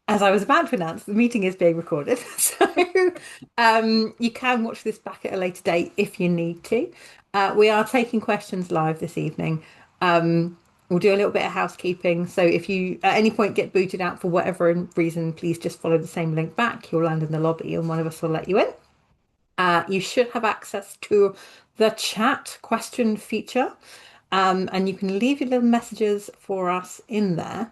as I was about to announce, the meeting is being recorded. So you can watch this back at a later date if you need to. We are taking questions live this evening. We'll do a little bit of housekeeping. So if you at any point get booted out for whatever reason, please just follow the same link back. You'll land in the lobby and one of us will let you in. You should have access to the chat question feature, and you can leave your little messages for us in there.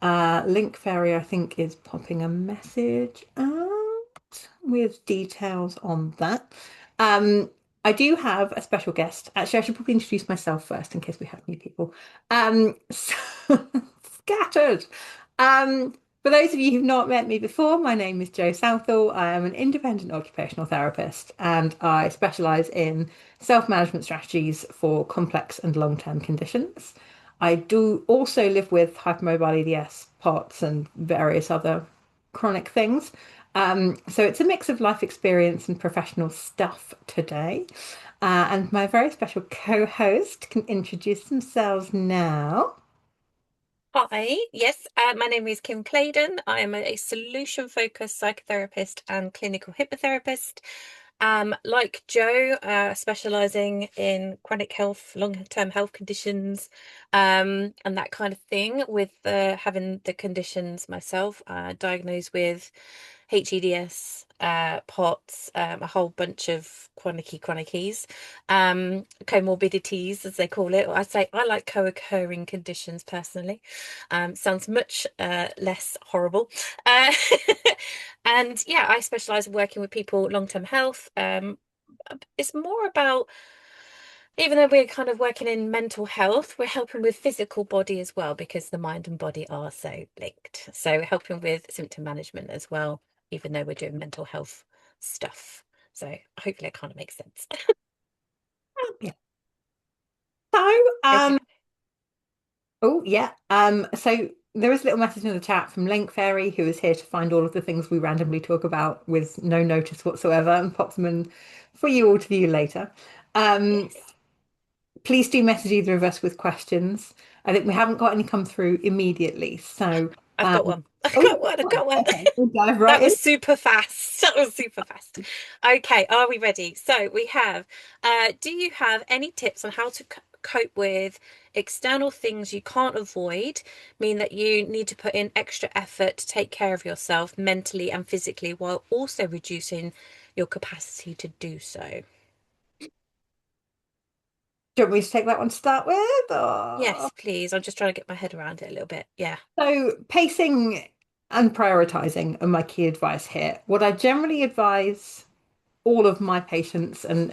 LinkFairy, I think, is popping a message out with details on that. Um, I do have a special guest. Actually, I should probably introduce myself first in case we have new people. So, scattered. Um, for those of you who've not met me before, my name is Jo Southall. I am an independent occupational therapist and I specialise in self-management strategies for complex and long-term conditions. I do also live with hypermobile EDS, POTS, and various other chronic things. So it's a mix of life experience and professional stuff today. And my very special co-host can introduce themselves now. Hi, yes, my name is Kim Clayden. I am a solution-focused psychotherapist and clinical hypnotherapist. Like Joe, specializing in chronic health, long-term health conditions, and that kind of thing. With having the conditions myself, diagnosed with HEDS, POTS, a whole bunch of chronicies, comorbidities, as they call it. I say I like co-occurring conditions personally. Sounds much less horrible. Uh, and yeah, I specialize in working with people long-term health. It's more about, even though we're kind of working in mental health, we're helping with physical body as well because the mind and body are so linked. So helping with symptom management as well, even though we're doing mental health stuff. So hopefully it kind of makes sense. Yeah. So, Okay. oh yeah. So there is a little message in the chat from LinkFairy, who is here to find all of the things we randomly talk about with no notice whatsoever and pops them in for you all to view later. Um, Yes. please do message either of us with questions. I think we haven't got any come through immediately. So, I've got um, one. I've oh, got one. I've got one. okay, we'll dive right That in. was super fast. That was super fast. Okay, are we ready? So we have, do you have any tips on how to cope with external things you can't avoid, mean that you need to put in extra effort to take care of yourself mentally and physically while also reducing your capacity to do so? Do you want me to take that one to start with? Or... Yes, please. I'm just trying to get my head around it a little bit. Yeah. So, pacing and prioritizing are my key advice here. What I generally advise all of my patients and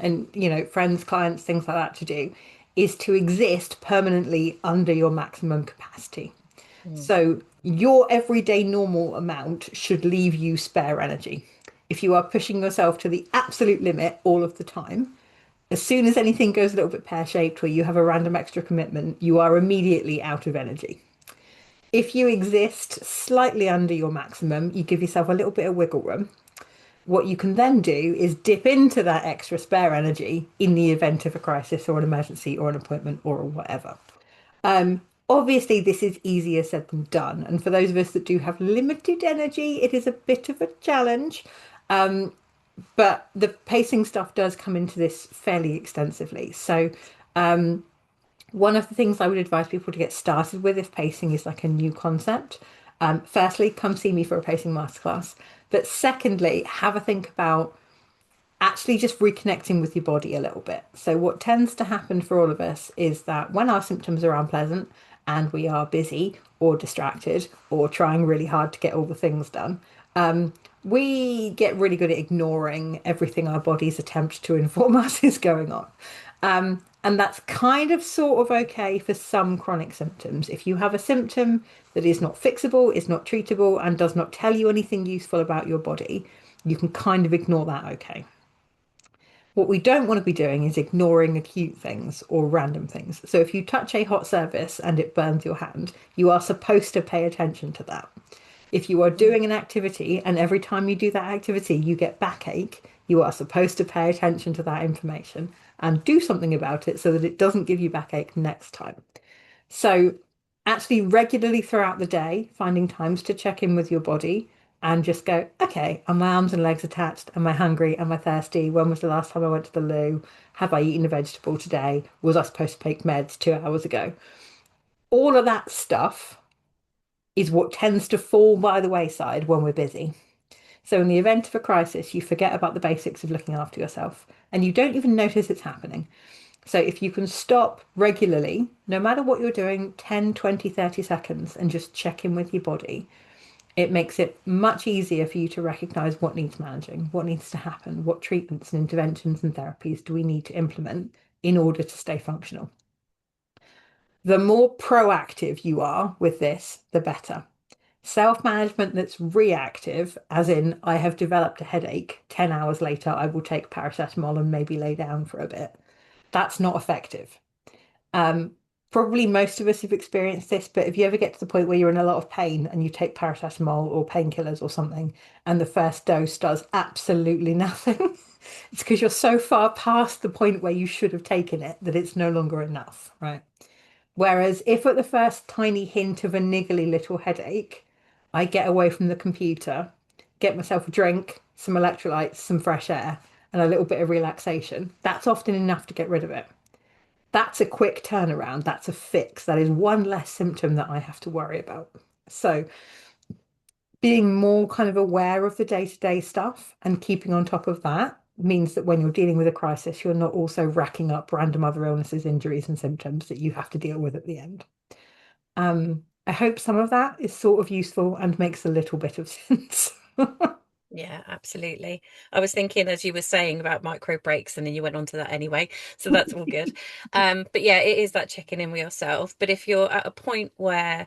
friends, clients, things like that to do is to exist permanently under your maximum capacity. Mm. So your everyday normal amount should leave you spare energy. If you are pushing yourself to the absolute limit all of the time, as soon as anything goes a little bit pear-shaped or you have a random extra commitment, you are immediately out of energy. If you exist slightly under your maximum, you give yourself a little bit of wiggle room. What you can then do is dip into that extra spare energy in the event of a crisis or an emergency or an appointment or whatever. Obviously, this is easier said than done. And for those of us that do have limited energy, it is a bit of a challenge. But the pacing stuff does come into this fairly extensively. So, one of the things I would advise people to get started with if pacing is like a new concept, firstly, come see me for a pacing masterclass. But secondly, have a think about actually just reconnecting with your body a little bit. So, what tends to happen for all of us is that when our symptoms are unpleasant and we are busy or distracted or trying really hard to get all the things done, we get really good at ignoring everything our bodies attempt to inform us is going on. And that's kind of sort of okay for some chronic symptoms. If you have a symptom that is not fixable, is not treatable, and does not tell you anything useful about your body, you can kind of ignore that okay. What we don't want to be doing is ignoring acute things or random things. So if you touch a hot surface and it burns your hand, you are supposed to pay attention to that. If you are Mm. doing an activity and every time you do that activity you get backache, you are supposed to pay attention to that information and do something about it so that it doesn't give you backache next time. So Actually, regularly throughout the day, finding times to check in with your body and just go, okay, are my arms and legs attached? Am I hungry? Am I thirsty? When was the last time I went to the loo? Have I eaten a vegetable today? Was I supposed to take meds 2 hours ago? All of that stuff is what tends to fall by the wayside when we're busy. So, in the event of a crisis, you forget about the basics of looking after yourself and you don't even notice it's happening. So, if you can stop regularly, no matter what you're doing, 10, 20, 30 seconds and just check in with your body, it makes it much easier for you to recognize what needs managing, what needs to happen, what treatments and interventions and therapies do we need to implement in order to stay functional. The more proactive you are with this, the better. Self-management that's reactive, as in I have developed a headache, 10 hours later, I will take paracetamol and maybe lay down for a bit. That's not effective. Um, Probably most of us have experienced this, but if you ever get to the point where you're in a lot of pain and you take paracetamol or painkillers or something, and the first dose does absolutely nothing, it's because you're so far past the point where you should have taken it that it's no longer enough, right? Whereas if at the first tiny hint of a niggly little headache, I get away from the computer, get myself a drink, some electrolytes, some fresh air, and a little bit of relaxation, that's often enough to get rid of it. That's a quick turnaround. That's a fix. That is one less symptom that I have to worry about. So being more kind of aware of the day-to-day stuff and keeping on top of that means that when you're dealing with a crisis, you're not also racking up random other illnesses, injuries, and symptoms that you have to deal with at the end. I hope some of that is sort of useful and makes a little bit of sense. Yeah, absolutely. I was thinking as you were saying about micro breaks, and then you went on to that anyway. So that's all good. But yeah, it is that checking in with yourself. But if you're at a point where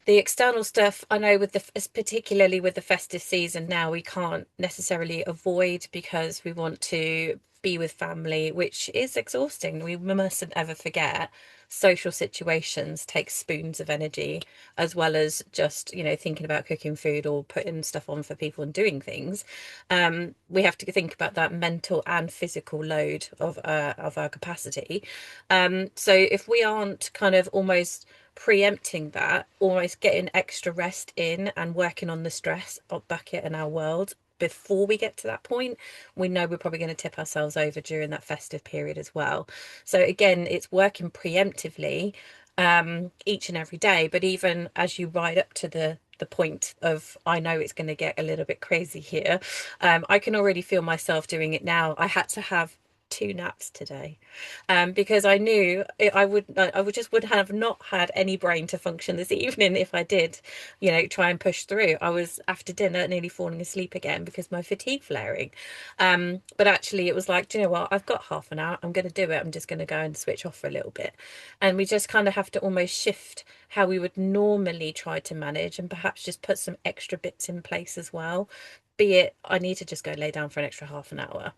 the external stuff, I know with particularly with the festive season now, we can't necessarily avoid because we want to be with family, which is exhausting. We mustn't ever forget social situations take spoons of energy, as well as just, thinking about cooking food or putting stuff on for people and doing things. We have to think about that mental and physical load of our capacity. So if we aren't kind of almost preempting that, almost getting extra rest in and working on the stress bucket in our world before we get to that point, we know we're probably going to tip ourselves over during that festive period as well. So again, it's working preemptively each and every day, but even as you ride up to the point of I know it's going to get a little bit crazy here, I can already feel myself doing it now. I had to have 2 naps today, because I knew would have not had any brain to function this evening if I did, try and push through. I was after dinner nearly falling asleep again because my fatigue flaring. But actually it was like, do you know what? I've got half an hour. I'm going to do it. I'm just going to go and switch off for a little bit. And we just kind of have to almost shift how we would normally try to manage and perhaps just put some extra bits in place as well. Be it, I need to just go lay down for an extra half an hour,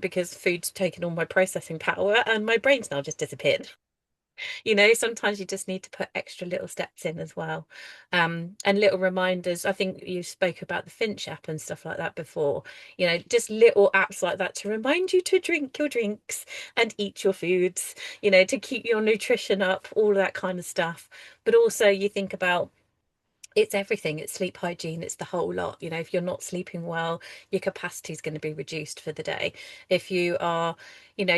because food's taken all my processing power and my brain's now just disappeared. Sometimes you just need to put extra little steps in as well. And little reminders. I think you spoke about the Finch app and stuff like that before. Just little apps like that to remind you to drink your drinks and eat your foods, to keep your nutrition up, all of that kind of stuff. But also you think about it's everything. It's sleep hygiene. It's the whole lot. If you're not sleeping well, your capacity is going to be reduced for the day. If you are,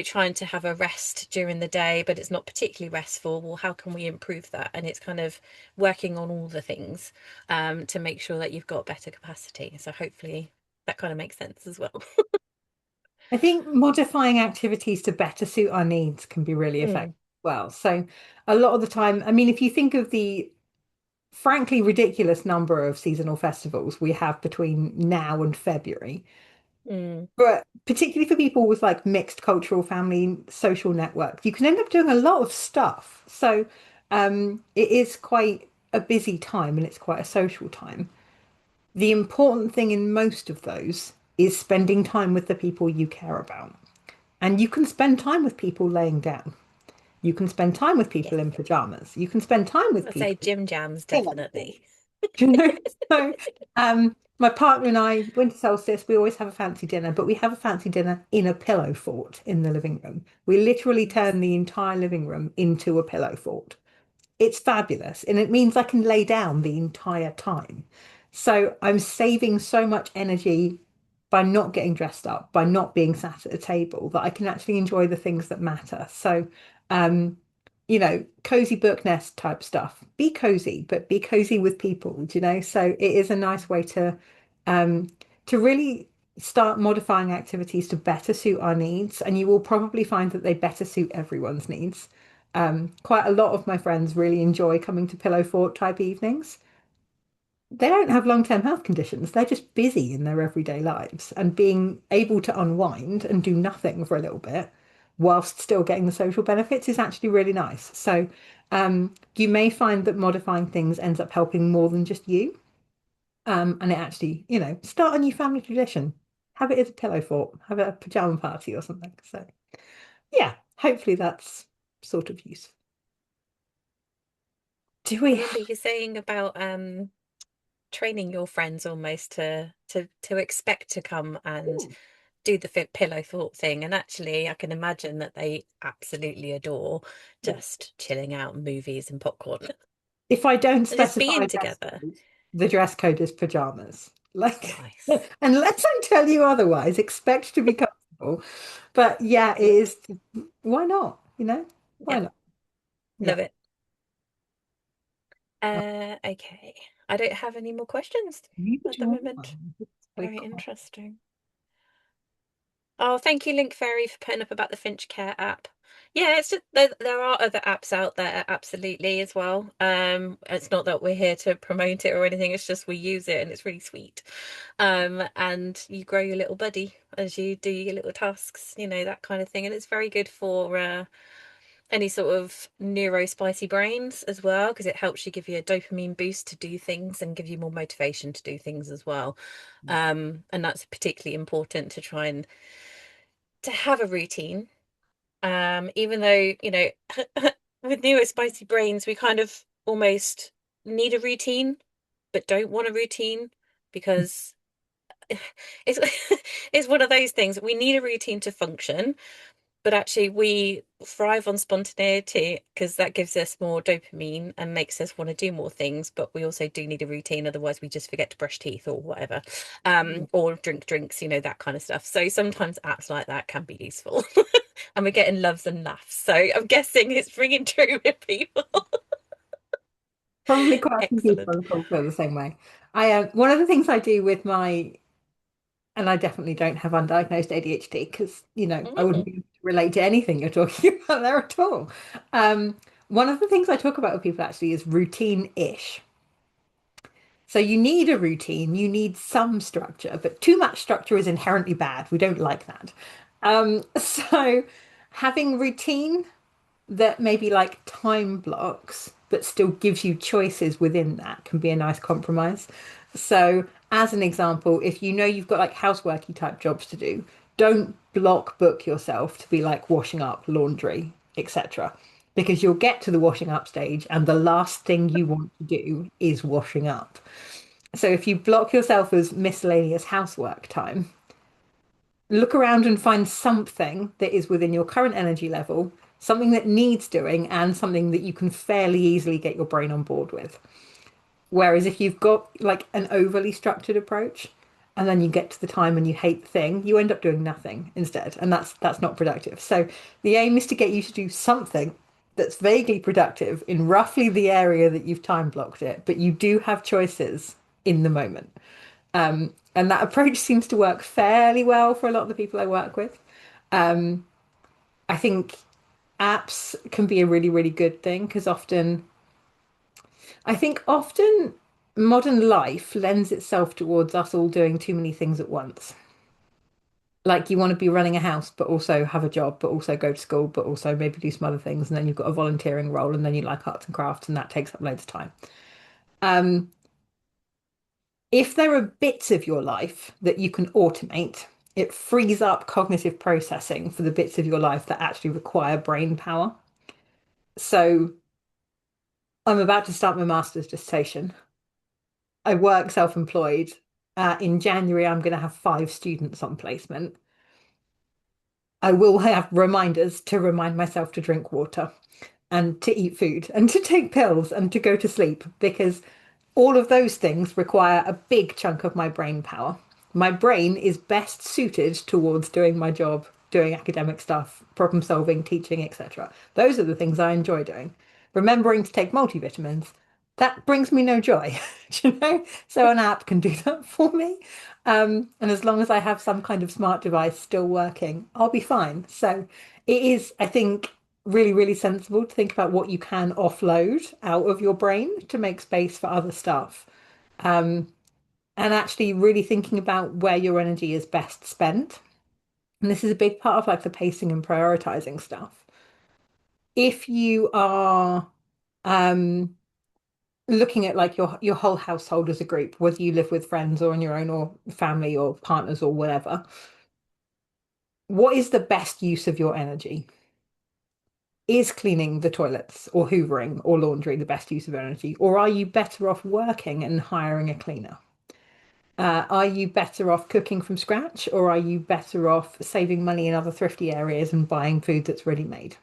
trying to have a rest during the day, but it's not particularly restful, well, how can we improve that? And it's kind of working on all the things to make sure that you've got better capacity. So hopefully that kind of makes sense as well. I think modifying activities to better suit our needs can be really effective Mm, as well. So a lot of the time, I mean, if you think of the frankly ridiculous number of seasonal festivals we have between now and February. mm. But particularly for people with like mixed cultural family social network, you can end up doing a lot of stuff. So it is quite a busy time and it's quite a social time. The important thing in most of those is spending time with the people you care about. And you can spend time with people laying down. You can spend time with people Yes. in pajamas. You can spend time with I'd say people. gym jams, definitely. Do you know? So, my partner and I, winter solstice, we always have a fancy dinner, but we have a fancy dinner in a pillow fort in the living room. We literally turn the entire living room into a pillow fort. it's fabulous. And it means I can lay down the entire time. So I'm saving so much energy by not getting dressed up, by not being sat at a table, that I can actually enjoy the things that matter. So, um, cozy book nest type stuff. Be cozy, but be cozy with people, So it is a nice way um, to really start modifying activities to better suit our needs, and you will probably find that they better suit everyone's needs. Quite a lot of my friends really enjoy coming to pillow fort type evenings. They don't have long-term health conditions. They're just busy in their everyday lives, and being able to unwind and do nothing for a little bit whilst still getting the social benefits is actually really nice. So, you may find that modifying things ends up helping more than just you. And it actually, start a new family tradition. Have it as a pillow fort, have a pajama party or something. So, yeah, hopefully that's sort of useful. Do I we remember you saying about training your friends almost to expect to come and have? do the pillow fort thing, and actually I can imagine that they absolutely adore Yeah. just chilling out, movies and popcorn If I don't and just specify being dress together. code, the dress code is pajamas. Like, Nice. unless I tell you otherwise, expect to be comfortable. But yeah, it is. Why not? Why Yeah, not? Yeah. love it. Okay. I don't have any more questions You at the join moment. one. It's very Very cool. interesting. Oh, thank you, LinkFairy, for putting up about the Finch Care app. Yeah, it's just there are other apps out there, absolutely, as well. It's not that we're here to promote it or anything, it's just we use it and it's really sweet. And you grow your little buddy as you do your little tasks, that kind of thing. And it's very good for any sort of neurospicy brains as well, because it helps you give you a dopamine boost to do things and give you more motivation to do things as well. And that's particularly important to try and to have a routine. Even though, with neurospicy brains, we kind of almost need a routine, but don't want a routine because it's it's one of those things. We need a routine to function, but actually we thrive on spontaneity because that gives us more dopamine and makes us want to do more things. But we also do need a routine, otherwise we just forget to brush teeth or whatever, or drink drinks, that kind of stuff. So sometimes apps like that can be useful. And we're getting loves and laughs. So I'm guessing it's ringing true with people. Probably quite a few Excellent. people will feel the same way. One of the things I do with and I definitely don't have undiagnosed ADHD because, I wouldn't Mm. be able to relate to anything you're talking about there at all. One of the things I talk about with people actually is routine-ish. So you need a routine, you need some structure, but too much structure is inherently bad. We don't like that. So having routine that maybe like time blocks, but still gives you choices within that can be a nice compromise. So, as an example, if you know you've got like houseworky type jobs to do, don't block book yourself to be like washing up, laundry, etc. Because you'll get to the washing up stage, and the last thing you want to do is washing up. So, if you block yourself as miscellaneous housework time, look around and find something that is within your current energy level, something that needs doing, and something that you can fairly easily get your brain on board with. Whereas if you've got like an overly structured approach, and then you get to the time and you hate the thing, you end up doing nothing instead, and that's not productive. So the aim is to get you to do something that's vaguely productive in roughly the area that you've time blocked it, but you do have choices in the moment. And that approach seems to work fairly well for a lot of the people I work with. I think apps can be a really, really good thing because often modern life lends itself towards us all doing too many things at once. Like you want to be running a house, but also have a job, but also go to school, but also maybe do some other things. And then you've got a volunteering role, and then you like arts and crafts, and that takes up loads of time. Um, if there are bits of your life that you can automate, it frees up cognitive processing for the bits of your life that actually require brain power. So I'm about to start my master's dissertation. I work self-employed. In January, I'm going to have 5 students on placement. I will have reminders to remind myself to drink water. and to eat food and to take pills and to go to sleep because all of those things require a big chunk of my brain power. My brain is best suited towards doing my job, doing academic stuff, problem solving, teaching, etc. Those are the things I enjoy doing. Remembering to take multivitamins, that brings me no joy, you know? So an app can do that for me. And as long as I have some kind of smart device still working, I'll be fine. So it is, I think, really, really sensible to think about what you can offload out of your brain to make space for other stuff. And actually really thinking about where your energy is best spent. And this is a big part of like the pacing and prioritizing stuff. If you are um looking at like your whole household as a group, whether you live with friends or on your own or family or partners or whatever, what is the best use of your energy? Is cleaning the toilets or hoovering or laundry the best use of energy? Or are you better off working and hiring a cleaner? Are you better off cooking from scratch or are you better off saving money in other thrifty areas and buying food that's ready made?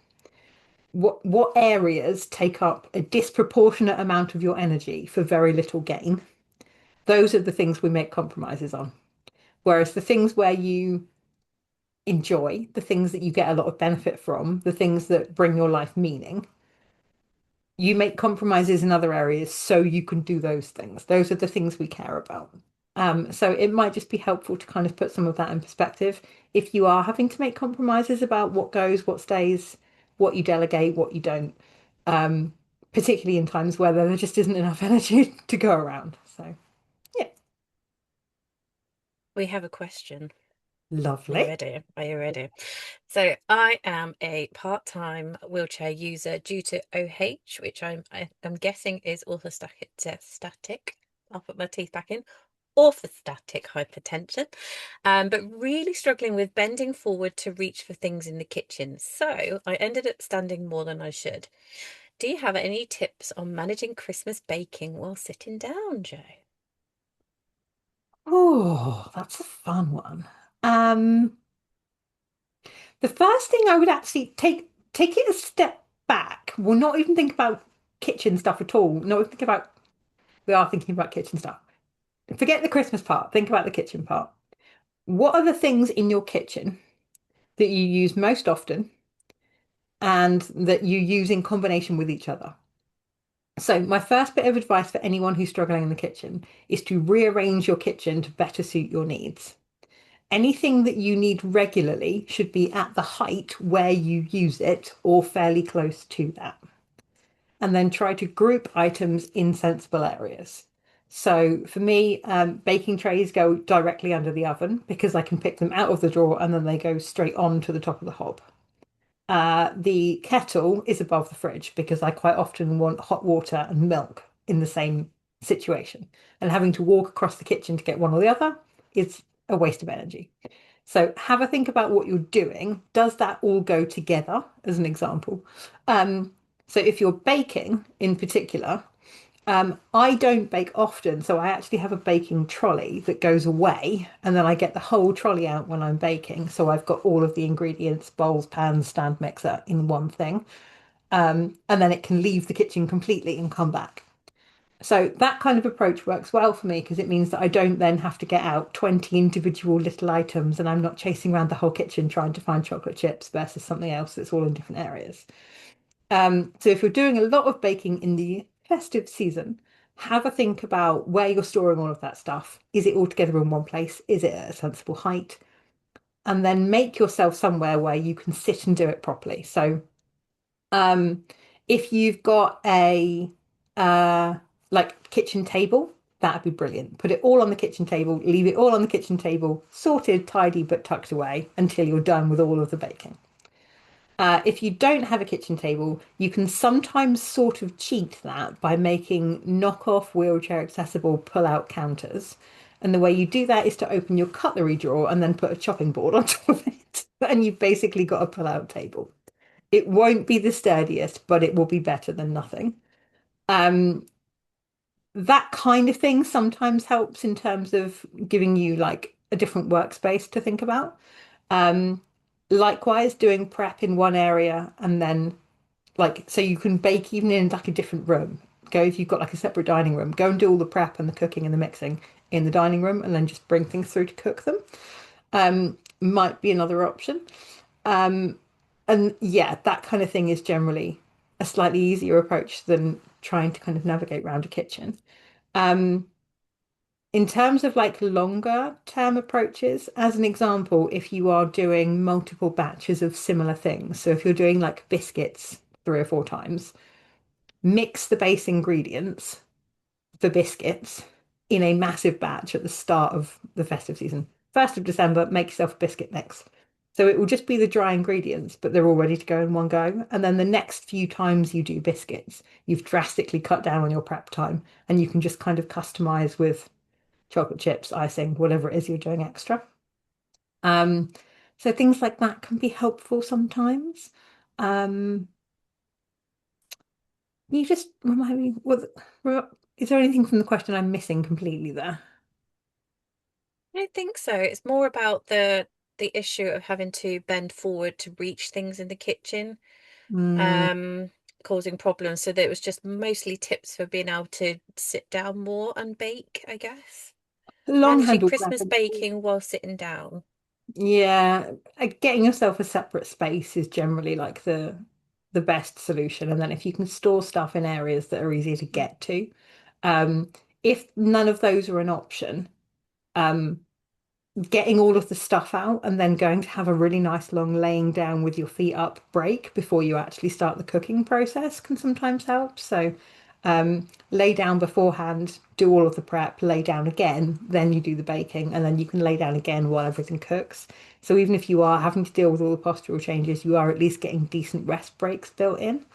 What areas take up a disproportionate amount of your energy for very little gain? Those are the things we make compromises on. Whereas the things where you enjoy, the things that you get a lot of benefit from, the things that bring your life meaning, you make compromises in other areas so you can do those things. Those are the things we care about. So it might just be helpful to kind of put some of that in perspective. If you are having to make compromises about what goes, what stays, what you delegate, what you don't, um, particularly in times where there just isn't enough energy to go around. So yeah, We have a question. Are you lovely. ready? Are you ready? So I am a part-time wheelchair user due to OH, which I'm guessing is orthostatic. I'll put my teeth back in. Orthostatic hypertension, but really struggling with bending forward to reach for things in the kitchen. So I ended up standing more than I should. Do you have any tips on managing Christmas baking while sitting down, Joe? Oh, that's a fun one. Um, the first thing I would actually take it a step back. We'll not even think about kitchen stuff at all. Not even think about we are thinking about kitchen stuff. Forget the Christmas part. Think about the kitchen part. What are the things in your kitchen that you use most often and that you use in combination with each other? So, my first bit of advice for anyone who's struggling in the kitchen is to rearrange your kitchen to better suit your needs. Anything that you need regularly should be at the height where you use it or fairly close to that. And then try to group items in sensible areas. So for me, baking trays go directly under the oven because I can pick them out of the drawer and then they go straight on to the top of the hob. The kettle is above the fridge because I quite often want hot water and milk in the same situation. And having to walk across the kitchen to get one or the other is a waste of energy. So have a think about what you're doing. Does that all go together, as an example? Um, so if you're baking in particular, I don't bake often, so I actually have a baking trolley that goes away, and then I get the whole trolley out when I'm baking. So I've got all of the ingredients, bowls, pans, stand mixer in one thing. And then it can leave the kitchen completely and come back. So that kind of approach works well for me because it means that I don't then have to get out 20 individual little items and I'm not chasing around the whole kitchen trying to find chocolate chips versus something else that's all in different areas. So if you're doing a lot of baking in the festive season, have a think about where you're storing all of that stuff. Is it all together in one place? Is it at a sensible height? And then make yourself somewhere where you can sit and do it properly. So um, if you've got a uh, like kitchen table, that'd be brilliant. Put it all on the kitchen table, leave it all on the kitchen table, sorted, tidy, but tucked away until you're done with all of the baking. If you don't have a kitchen table, you can sometimes sort of cheat that by making knockoff wheelchair accessible pull-out counters. And the way you do that is to open your cutlery drawer and then put a chopping board on top of it. And you've basically got a pull-out table. It won't be the sturdiest, but it will be better than nothing. Um, that kind of thing sometimes helps in terms of giving you like a different workspace to think about. Um, Likewise, doing prep in one area and then like, so you can bake even in like a different room. Go if you've got like a separate dining room, go and do all the prep and the cooking and the mixing in the dining room, and then just bring things through to cook them. Might be another option. And yeah, that kind of thing is generally a slightly easier approach than trying to kind of navigate around a kitchen. Um, in terms of like longer term approaches, as an example, if you are doing multiple batches of similar things, so if you're doing like biscuits 3 or 4 times, mix the base ingredients for biscuits in a massive batch at the start of the festive season. 1st of December, make yourself a biscuit mix. So it will just be the dry ingredients, but they're all ready to go in one go. And then the next few times you do biscuits, you've drastically cut down on your prep time and you can just kind of customize with chocolate chips, icing, whatever it is you're doing extra. Um, so things like that can be helpful sometimes. Um, you just remind me, is there anything from the question I'm missing completely there? I don't think so. It's more about the issue of having to bend forward to reach things in the kitchen, Mm, um, causing problems. So that it was just mostly tips for being able to sit down more and bake, I guess. long Managing handle Christmas preference. baking while sitting down. Yeah, getting yourself a separate space is generally like the best solution. And then if you can store stuff in areas that are easy to get to, um, if none of those are an option, um, getting all of the stuff out and then going to have a really nice long laying down with your feet up break before you actually start the cooking process can sometimes help. So, lay down beforehand, do all of the prep, lay down again, then you do the baking, and then you can lay down again while everything cooks. So even if you are having to deal with all the postural changes, you are at least getting decent rest breaks built in.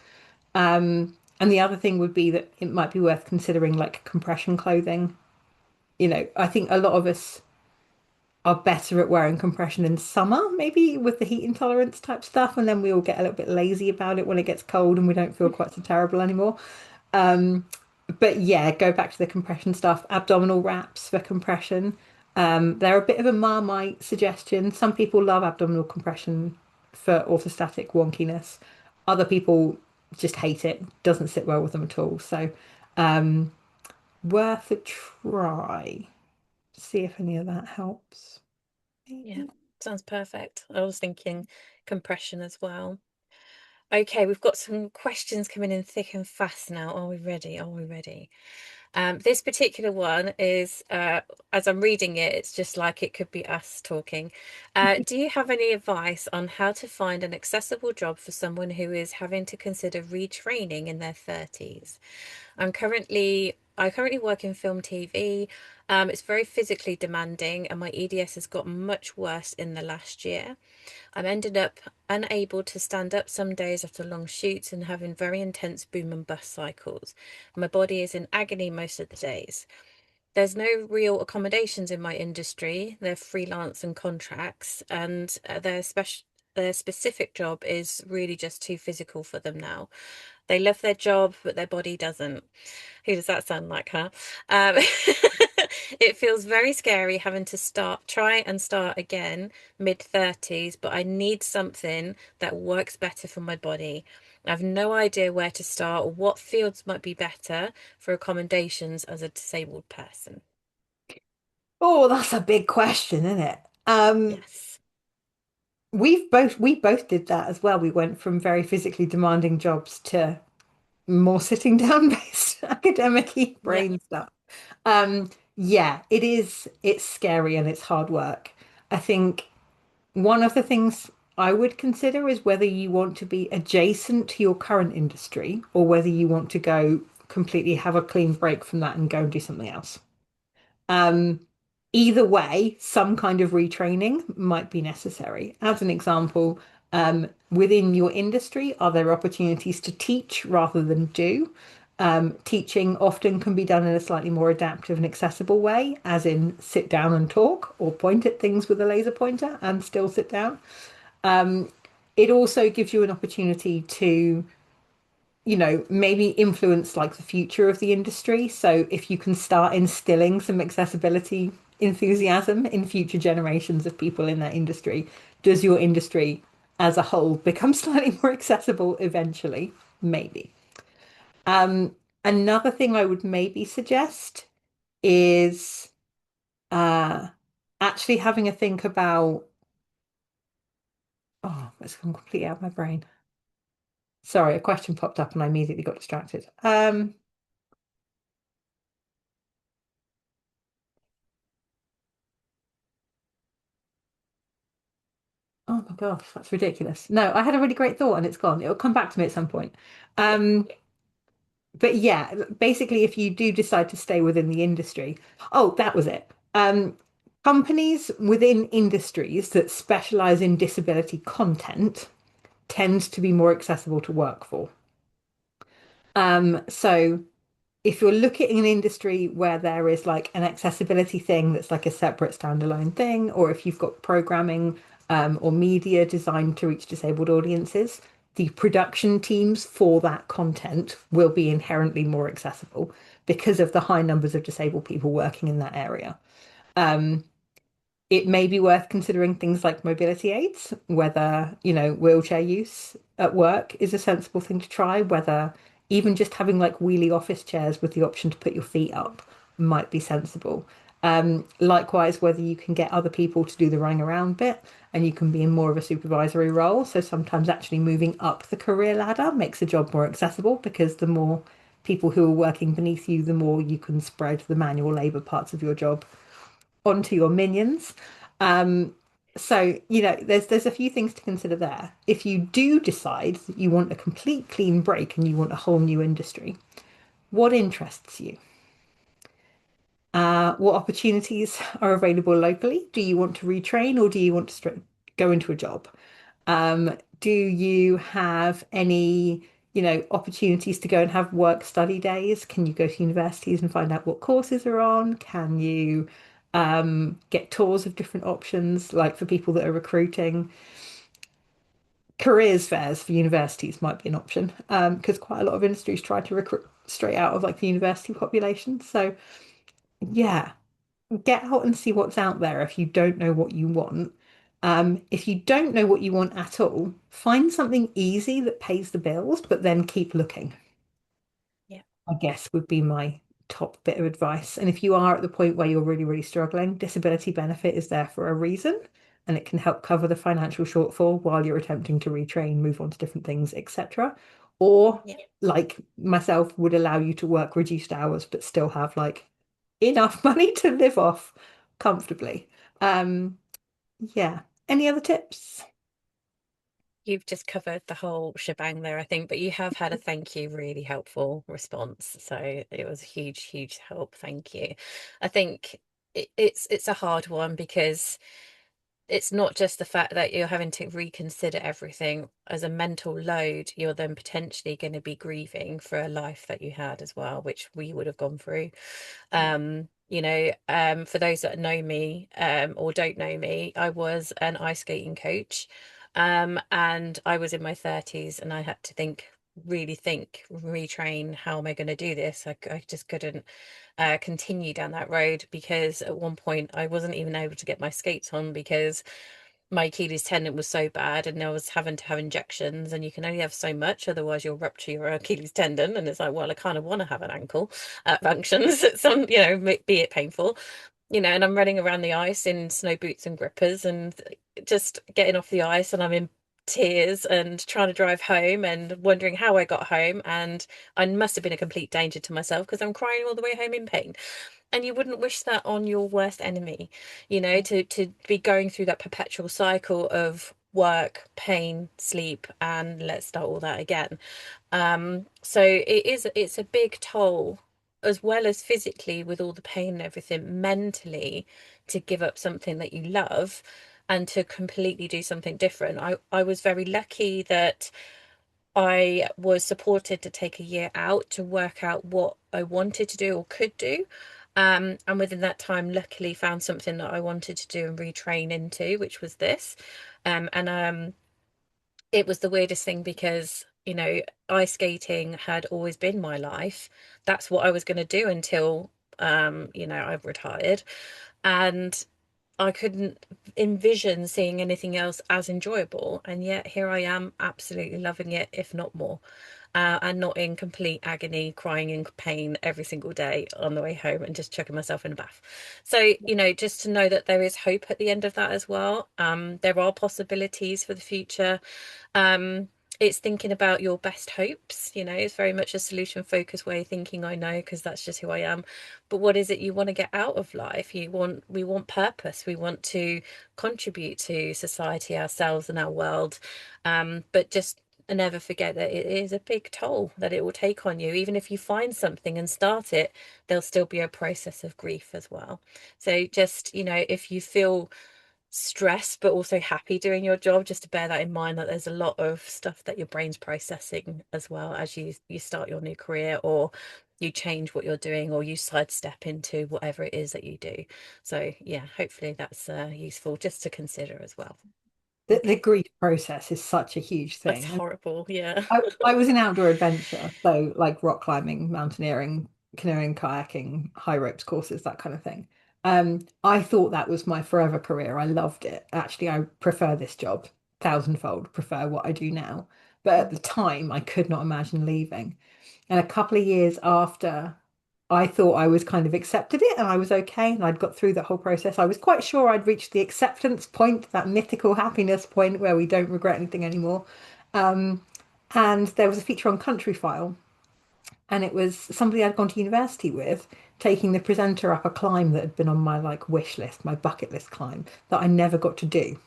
And the other thing would be that it might be worth considering like compression clothing. I think a lot of us are better at wearing compression in summer, maybe with the heat intolerance type stuff, and then we all get a little bit lazy about it when it gets cold and we don't feel quite so terrible anymore. Um, but yeah, go back to the compression stuff. Abdominal wraps for compression. They're a bit of a Marmite suggestion. Some people love abdominal compression for orthostatic wonkiness. Other people just hate it. Doesn't sit well with them at all. So, worth a try. See if any of that helps. Yeah, Maybe. sounds perfect. I was thinking compression as well. Okay, we've got some questions coming in thick and fast now. Are we ready? Are we ready? This particular one is, as I'm reading it, it's just like it could be us talking. Do you have any advice on how to find an accessible job for someone who is having to consider retraining in their 30s? I currently work in film TV. It's very physically demanding, and my EDS has got much worse in the last year. I'm ended up unable to stand up some days after long shoots and having very intense boom and bust cycles. My body is in agony most of the days. There's no real accommodations in my industry. They're freelance and contracts, and their specific job is really just too physical for them now. They love their job, but their body doesn't. Who does that sound like, huh? Um, it feels very scary having to try and start again mid-30s, but I need something that works better for my body. I have no idea where to start or what fields might be better for accommodations as a disabled person. Oh, that's a big question, isn't it? Yes. We both did that as well. We went from very physically demanding jobs to more sitting down based academic Yep. brain stuff. Yeah, it's scary and it's hard work. I think one of the things I would consider is whether you want to be adjacent to your current industry or whether you want to go completely have a clean break from that and go and do something else. Um, Either way, some kind of retraining might be necessary. As an example, within your industry, are there opportunities to teach rather than do? Teaching often can be done in a slightly more adaptive and accessible way, as in sit down and talk or point at things with a laser pointer and still sit down. It also gives you an opportunity to maybe influence like the future of the industry. So if you can start instilling some accessibility enthusiasm in future generations of people in that industry, does your industry as a whole become slightly more accessible eventually? maybe. Um, Another thing I would maybe suggest is uh, actually having a think about, oh, it's gone completely out of my brain. Sorry, a question popped up and I immediately got distracted. Oh my gosh, that's ridiculous. No, I had a really great thought and it's gone. It'll come back to me at some point. Yeah. Um, but yeah, basically, if you do decide to stay within the industry, oh, that was it. Companies within industries that specialize in disability content tend to be more accessible to work for. So if you're looking at an industry where there is like an accessibility thing that's like a separate standalone thing, or if you've got programming or media designed to reach disabled audiences, the production teams for that content will be inherently more accessible because of the high numbers of disabled people working in that area. It may be worth considering things like mobility aids, whether, wheelchair use at work is a sensible thing to try, whether even just having like wheelie office chairs with the option to put your feet up might be sensible. Likewise, whether you can get other people to do the running around bit and you can be in more of a supervisory role. So sometimes actually moving up the career ladder makes a job more accessible because the more people who are working beneath you, the more you can spread the manual labor parts of your job onto your minions. Um, so, there's a few things to consider there. If you do decide that you want a complete clean break and you want a whole new industry, what interests you? What opportunities are available locally? Do you want to retrain or do you want to go into a job? Do you have any, opportunities to go and have work study days? Can you go to universities and find out what courses are on? Can you get tours of different options, like for people that are recruiting? Careers fairs for universities might be an option, because quite a lot of industries try to recruit straight out of like the university population. So yeah, get out and see what's out there if you don't know what you want. If you don't know what you want at all, find something easy that pays the bills, but then keep looking, Yeah. I guess would be my top bit of advice. And if you are at the point where you're really, really struggling, disability benefit is there for a reason, and it can help cover the financial shortfall while you're attempting to retrain, move on to different things, etc. Or Yeah. like myself, would allow you to work reduced hours, but still have like enough money to live off comfortably. Um, yeah. Any other tips? You've just covered the whole shebang there, I think, but you have had a thank you, really helpful response. So it was a huge, huge help. Thank you. I think it's a hard one because it's not just the fact that you're having to reconsider everything as a mental load, you're then potentially going to be grieving for a life that you had as well, which we would have gone through. For those that know me, or don't know me, I was an ice skating coach. And I was in my 30s and I had to really think, retrain, how am I going to do this? I just couldn't continue down that road because at one point I wasn't even able to get my skates on because my Achilles tendon was so bad and I was having to have injections, and you can only have so much, otherwise you'll rupture your Achilles tendon. And it's like, well, I kind of want to have an ankle functions at some, be it painful, and I'm running around the ice in snow boots and grippers and just getting off the ice, and I'm in tears and trying to drive home and wondering how I got home. And I must have been a complete danger to myself because I'm crying all the way home in pain. And you wouldn't wish that on your worst enemy, to be going through that perpetual cycle of work, pain, sleep, and let's start all that again. So it's a big toll, as well as physically with all the pain and everything, mentally, to give up something that you love and to completely do something different. I was very lucky that I was supported to take a year out to work out what I wanted to do or could do. And within that time, luckily found something that I wanted to do and retrain into, which was this. And it was the weirdest thing because, ice skating had always been my life. That's what I was going to do until, I've retired. And I couldn't envision seeing anything else as enjoyable. And yet here I am, absolutely loving it, if not more. and not in complete agony, crying in pain every single day on the way home and just chucking myself in a bath. So, just to know that there is hope at the end of that as well. There are possibilities for the future. Um, it's thinking about your best hopes, it's very much a solution focused way of thinking, I know, because that's just who I am. But what is it you want to get out of life? We want purpose. We want to contribute to society, ourselves, and our world. But just never forget that it is a big toll that it will take on you. Even if you find something and start it, there'll still be a process of grief as well. So just, if you feel stressed but also happy doing your job, just to bear that in mind, that there's a lot of stuff that your brain's processing as well as you start your new career, or you change what you're doing, or you sidestep into whatever it is that you do. So yeah, hopefully that's useful just to consider as well. The Okay. grief process is such a huge It's thing. horrible. Yeah. I was in outdoor adventure, so like rock climbing, mountaineering, canoeing, kayaking, high ropes courses, that kind of thing. I thought that was my forever career. I loved it. Actually, I prefer this job thousandfold, prefer what I do now. But at the time, I could not imagine leaving. And a couple of years after, I thought I was kind of accepted it and I was okay and I'd got through that whole process. I was quite sure I'd reached the acceptance point, that mythical happiness point where we don't regret anything anymore. Um, and there was a feature on Country File, and it was somebody I'd gone to university with taking the presenter up a climb that had been on my like wish list, my bucket list climb that I never got to do.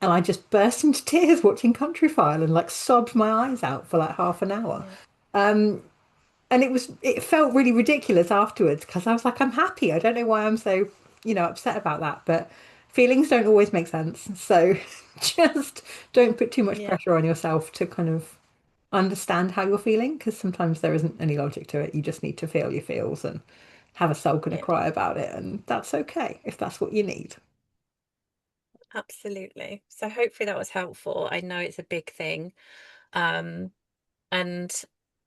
And I just burst into tears watching Country File and like sobbed my eyes out for like half an hour. Yeah. And it felt really ridiculous afterwards because I was like, I'm happy. I don't know why I'm so, upset about that, but feelings don't always make sense. So just don't put too much Yeah. pressure on yourself to kind of understand how you're feeling because sometimes there isn't any logic to it. You just need to feel your feels and have a sulk and a Yeah. cry about it, and that's okay if that's what you need. Absolutely. So hopefully that was helpful. I know it's a big thing. Um, and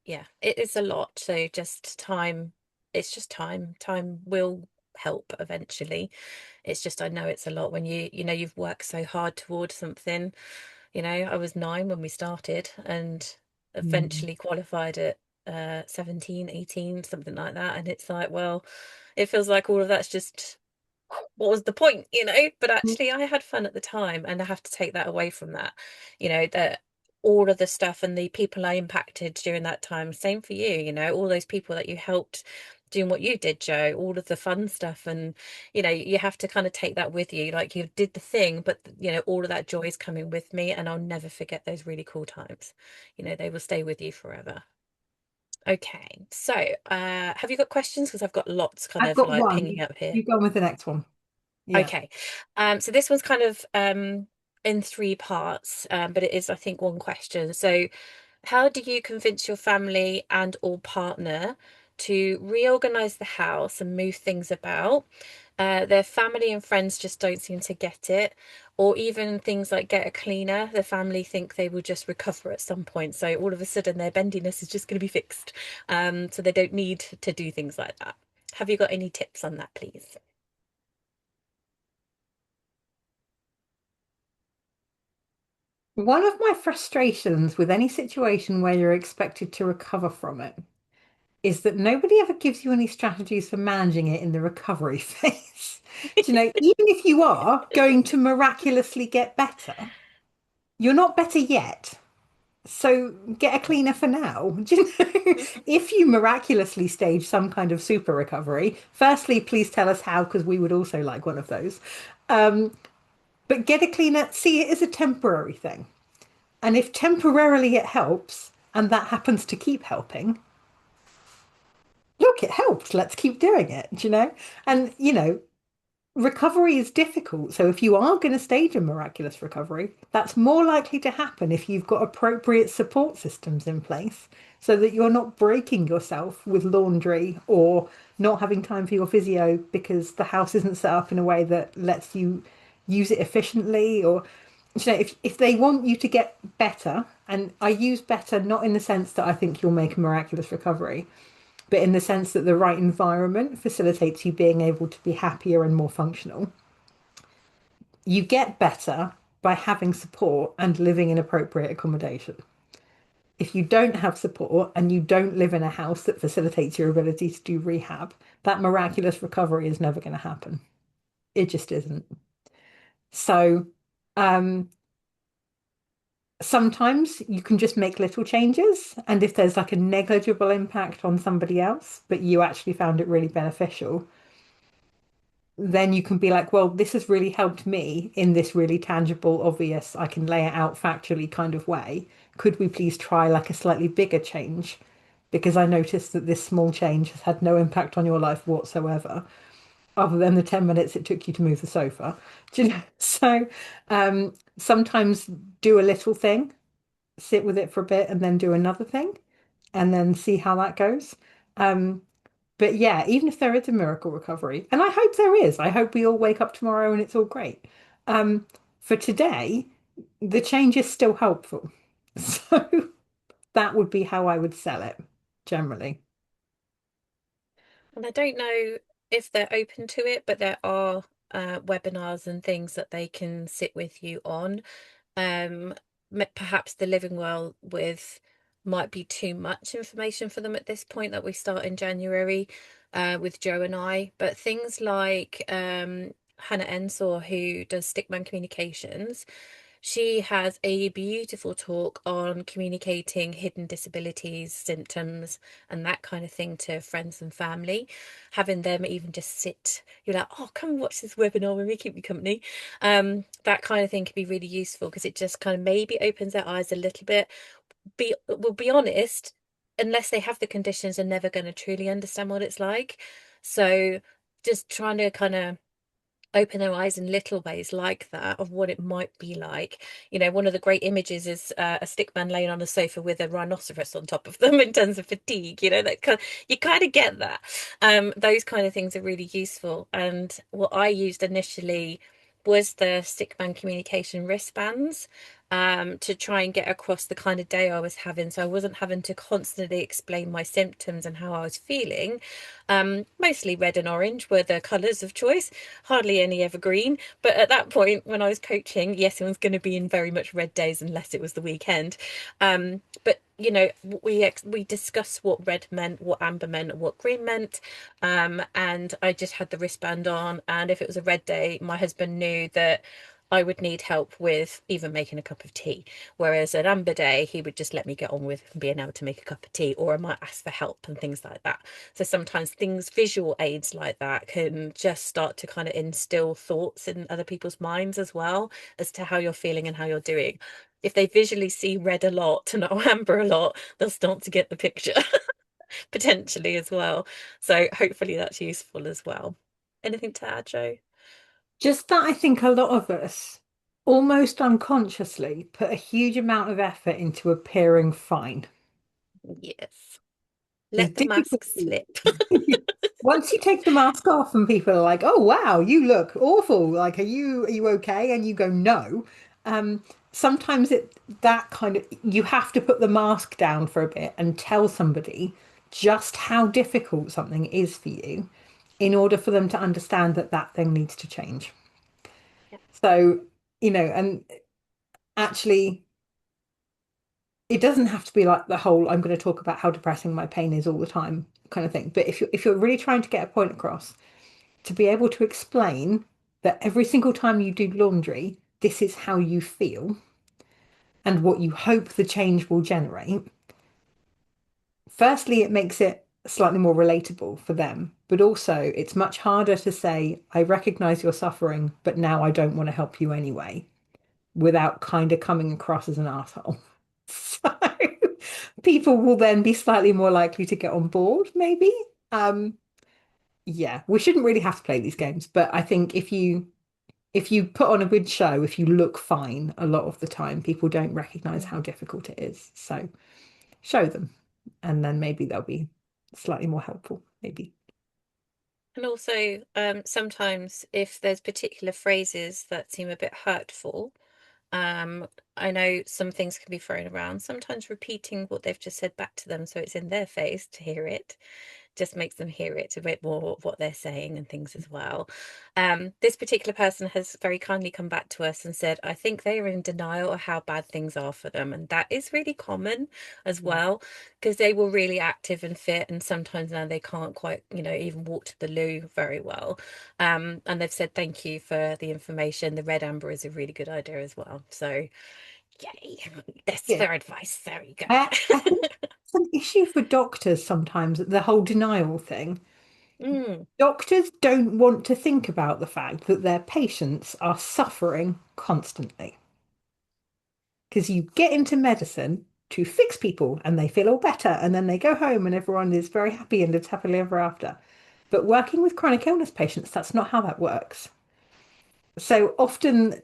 yeah, it is a lot. So just time, it's just time. Time will help eventually. It's just, I know it's a lot when you've worked so hard towards something. I was 9 when we started and Mm. eventually qualified at 17, 18, something like that. And it's like, well, it feels like all of that's just, what was the point, But actually, I had fun at the time, and I have to take that away from that, that all of the stuff and the people I impacted during that time, same for you, all those people that you helped doing what you did, Joe, all of the fun stuff. And, you have to kind of take that with you. Like you did the thing, but, all of that joy is coming with me, and I'll never forget those really cool times. They will stay with you forever. Okay, so have you got questions? Because I've got lots kind I've of got like one. pinging up here. You go on with the next one. Yeah. Okay. So this one's kind of in three parts, but it is, I think, one question. So, how do you convince your family and or partner to reorganize the house and move things about? Their family and friends just don't seem to get it, or even things like get a cleaner. The family think they will just recover at some point, so all of a sudden their bendiness is just going to be fixed. So they don't need to do things like that. Have you got any tips on that, please? One of my frustrations with any situation where you're expected to recover from it is that nobody ever gives you any strategies for managing it in the recovery phase. Do you know, even if you are going to miraculously get better, you're not better yet. So get a cleaner for now. Do you know? If you miraculously stage some kind of super recovery, firstly, please tell us how, because we would also like one of those. Um, but get a cleaner, see it as a temporary thing. And if temporarily it helps, and that happens to keep helping, look, it helped. Let's keep doing it, do you know? And, recovery is difficult. So if you are going to stage a miraculous recovery, that's more likely to happen if you've got appropriate support systems in place so that you're not breaking yourself with laundry or not having time for your physio because the house isn't set up in a way that lets you use it efficiently or if they want you to get better, and I use better not in the sense that I think you'll make a miraculous recovery, but in the sense that the right environment facilitates you being able to be happier and more functional. You get better by having support and living in appropriate accommodation. If you don't have support and you don't live in a house that facilitates your ability to do rehab, that miraculous recovery is never going to happen. It just isn't. So, um, sometimes you can just make little changes. And if there's like a negligible impact on somebody else, but you actually found it really beneficial, then you can be like, well, this has really helped me in this really tangible, obvious, I can lay it out factually kind of way. Could we please try like a slightly bigger change? Because I noticed that this small change has had no impact on your life whatsoever, other than the 10 minutes it took you to move the sofa. Do you know? So sometimes do a little thing, sit with it for a bit, and then do another thing, and then see how that goes. Um, but yeah, even if there is a miracle recovery, and I hope there is, I hope we all wake up tomorrow and it's all great. Um, for today, the change is still helpful. So that would be how I would sell it generally. And I don't know if they're open to it, but there are webinars and things that they can sit with you on. Um, Perhaps the living well with might be too much information for them at this point that we start in January with Joe and I. But things like Hannah Ensor, who does Stickman Communications, she has a beautiful talk on communicating hidden disabilities, symptoms, and that kind of thing to friends and family. Having them even just sit, you're like, oh, come and watch this webinar with me, keep me company. That kind of thing can be really useful because it just kind of maybe opens their eyes a little bit. We'll be honest, unless they have the conditions, they're never going to truly understand what it's like. So just trying to kind of open their eyes in little ways like that of what it might be like. You know, one of the great images is a stick man laying on a sofa with a rhinoceros on top of them in terms of fatigue. You know, that kind you kind of get that. Those kind of things are really useful. And what I used initially was the stickman communication wristbands to try and get across the kind of day I was having. So I wasn't having to constantly explain my symptoms and how I was feeling. Mostly red and orange were the colours of choice, hardly any evergreen. But at that point, when I was coaching, yes, it was going to be in very much red days unless it was the weekend. But you know, we discussed what red meant, what amber meant, what green meant, and I just had the wristband on. And if it was a red day, my husband knew that I would need help with even making a cup of tea. Whereas an amber day, he would just let me get on with being able to make a cup of tea, or I might ask for help and things like that. So sometimes things, visual aids like that, can just start to kind of instill thoughts in other people's minds as well as to how you're feeling and how you're doing. If they visually see red a lot and amber a lot, they'll start to get the picture potentially as well. So hopefully that's useful as well. Anything to add, Joe? Just that I think a lot of us almost unconsciously put a huge amount of effort into appearing fine. Yes. There's Let the mask difficulty. slip. Once you take the mask off and people are like, "Oh wow, you look awful. Like, are you okay?" And you go, "No." Um, sometimes that kind of you have to put the mask down for a bit and tell somebody just how difficult something is for you in order for them to understand that that thing needs to change. Yeah. So, and actually it doesn't have to be like the whole I'm going to talk about how depressing my pain is all the time kind of thing. But if you're really trying to get a point across, to be able to explain that every single time you do laundry, this is how you feel and what you hope the change will generate. Firstly, it makes it slightly more relatable for them, but also it's much harder to say, I recognize your suffering, but now I don't want to help you anyway, without kind of coming across as an asshole. So people will then be slightly more likely to get on board, maybe. Um, yeah, we shouldn't really have to play these games, but I think if you put on a good show, if you look fine, a lot of the time people don't recognize how difficult it is. So show them, and then maybe they'll be slightly more helpful, maybe. And also, sometimes if there's particular phrases that seem a bit hurtful, um, I know some things can be thrown around. Sometimes repeating what they've just said back to them so it's in their face to hear it just makes them hear it a bit more what they're saying and things as well. This particular person has very kindly come back to us and said, I think they are in denial of how bad things are for them. And that is really common as Yeah. well, because they were really active and fit, and sometimes now they can't quite, even walk to the loo very well. And they've said thank you for the information. The red amber is a really good idea as well. So yay, that's Yeah. their advice. There you I think go. it's an issue for doctors sometimes, the whole denial thing. Mm, Doctors don't want to think about the fact that their patients are suffering constantly. Because you get into medicine to fix people and they feel all better, and then they go home and everyone is very happy and lives happily ever after. But working with chronic illness patients, that's not how that works. So often,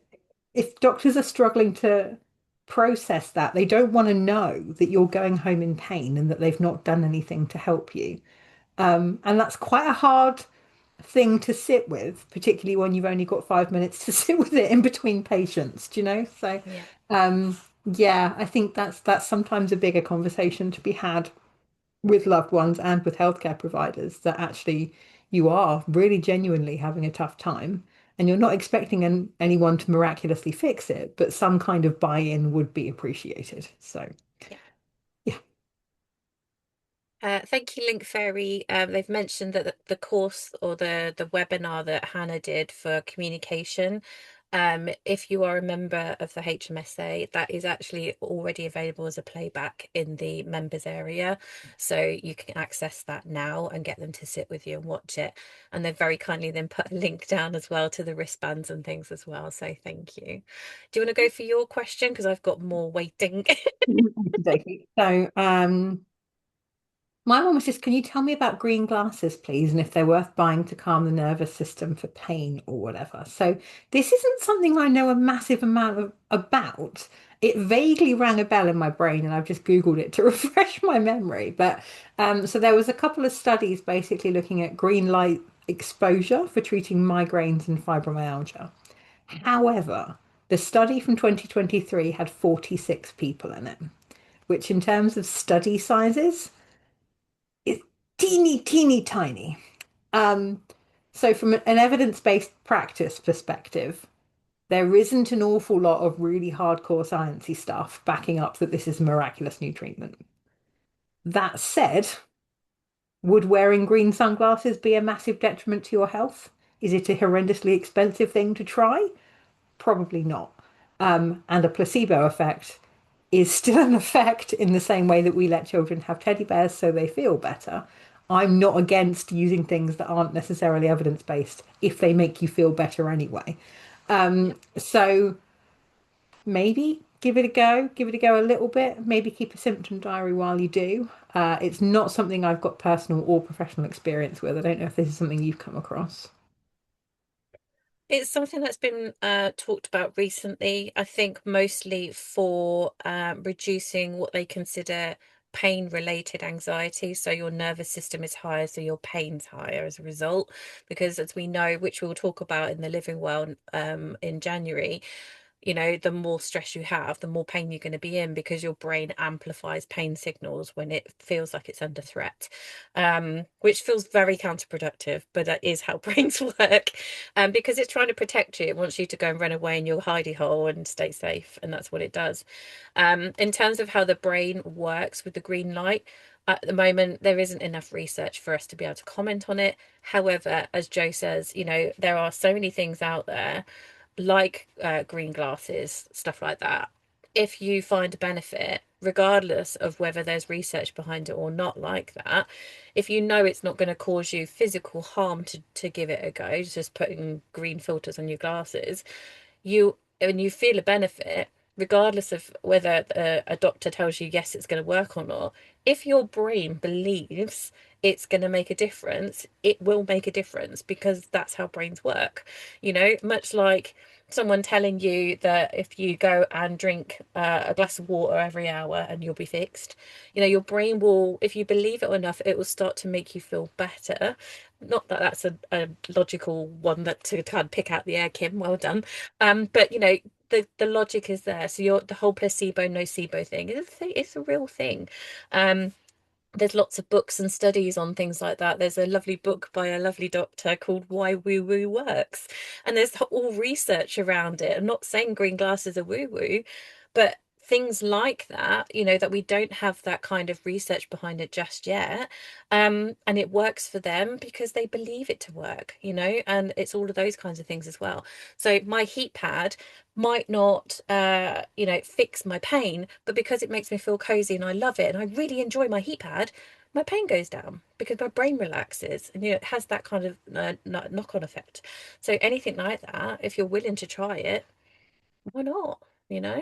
if doctors are struggling to process that, they don't want to know that you're going home in pain and that they've not done anything to help you. And that's quite a hard thing to sit with, particularly when you've only got 5 minutes to sit with it in between patients, do you know? So, yeah. um, yeah, I think that's sometimes a bigger conversation to be had with loved ones and with healthcare providers, that actually you are really genuinely having a tough time and you're not expecting anyone to miraculously fix it, but some kind of buy-in would be appreciated. So, Yeah. yeah. Thank you, LinkFairy. They've mentioned that the course or the webinar that Hannah did for communication, if you are a member of the HMSA, that is actually already available as a playback in the members area. So you can access that now and get them to sit with you and watch it. And they've very kindly then put a link down as well to the wristbands and things as well. So thank you. Do you want to go for your question? Because I've got more waiting. Okey-dokey. So, my mum was just, can you tell me about green glasses, please, and if they're worth buying to calm the nervous system for pain or whatever? So this isn't something I know a massive amount about. It vaguely rang a bell in my brain, and I've just Googled it to refresh my memory. But so there was a couple of studies basically looking at green light exposure for treating migraines and fibromyalgia. However, the study from 2023 had 46 people in it, which in terms of study sizes is teeny, teeny tiny. Um, so from an evidence-based practice perspective, there isn't an awful lot of really hardcore sciencey stuff backing up that this is a miraculous new treatment. That said, would wearing green sunglasses be a massive detriment to your health? Is it a horrendously expensive thing to try? Probably not. And a placebo effect is still an effect in the same way that we let children have teddy bears so they feel better. I'm not against using things that aren't necessarily evidence-based if they make you feel better anyway. So maybe give it a go a little bit, maybe keep a symptom diary while you do. It's not something I've got personal or professional experience with. I don't know if this is something you've come across. It's something that's been talked about recently, I think mostly for reducing what they consider pain-related anxiety. So your nervous system is higher, so your pain's higher as a result. Because as we know, which we'll talk about in the living well in January, the more stress you have, the more pain you're going to be in because your brain amplifies pain signals when it feels like it's under threat, which feels very counterproductive, but that is how brains work, because it's trying to protect you. It wants you to go and run away in your hidey hole and stay safe, and that's what it does. In terms of how the brain works with the green light, at the moment, there isn't enough research for us to be able to comment on it. However, as Joe says, there are so many things out there like green glasses, stuff like that. If you find a benefit, regardless of whether there's research behind it or not, like that, if you know it's not going to cause you physical harm to give it a go, just putting green filters on your glasses, when you feel a benefit, regardless of whether a doctor tells you yes, it's going to work or not, if your brain believes it's going to make a difference, it will make a difference because that's how brains work. Much like someone telling you that if you go and drink a glass of water every hour and you'll be fixed, your brain will, if you believe it enough, it will start to make you feel better. Not that that's a logical one that to kind of pick out the air, Kim. Well done. But the logic is there. So the whole placebo nocebo thing is a thing, it's a real thing. Um, there's lots of books and studies on things like that. There's a lovely book by a lovely doctor called Why Woo Woo Works. And there's all research around it. I'm not saying green glasses are woo woo, but things like that, that we don't have that kind of research behind it just yet. And it works for them because they believe it to work, and it's all of those kinds of things as well. So my heat pad might not fix my pain, but because it makes me feel cozy and I love it and I really enjoy my heat pad, my pain goes down because my brain relaxes, and it has that kind of knock-on effect. So anything like that, if you're willing to try it, why not, you know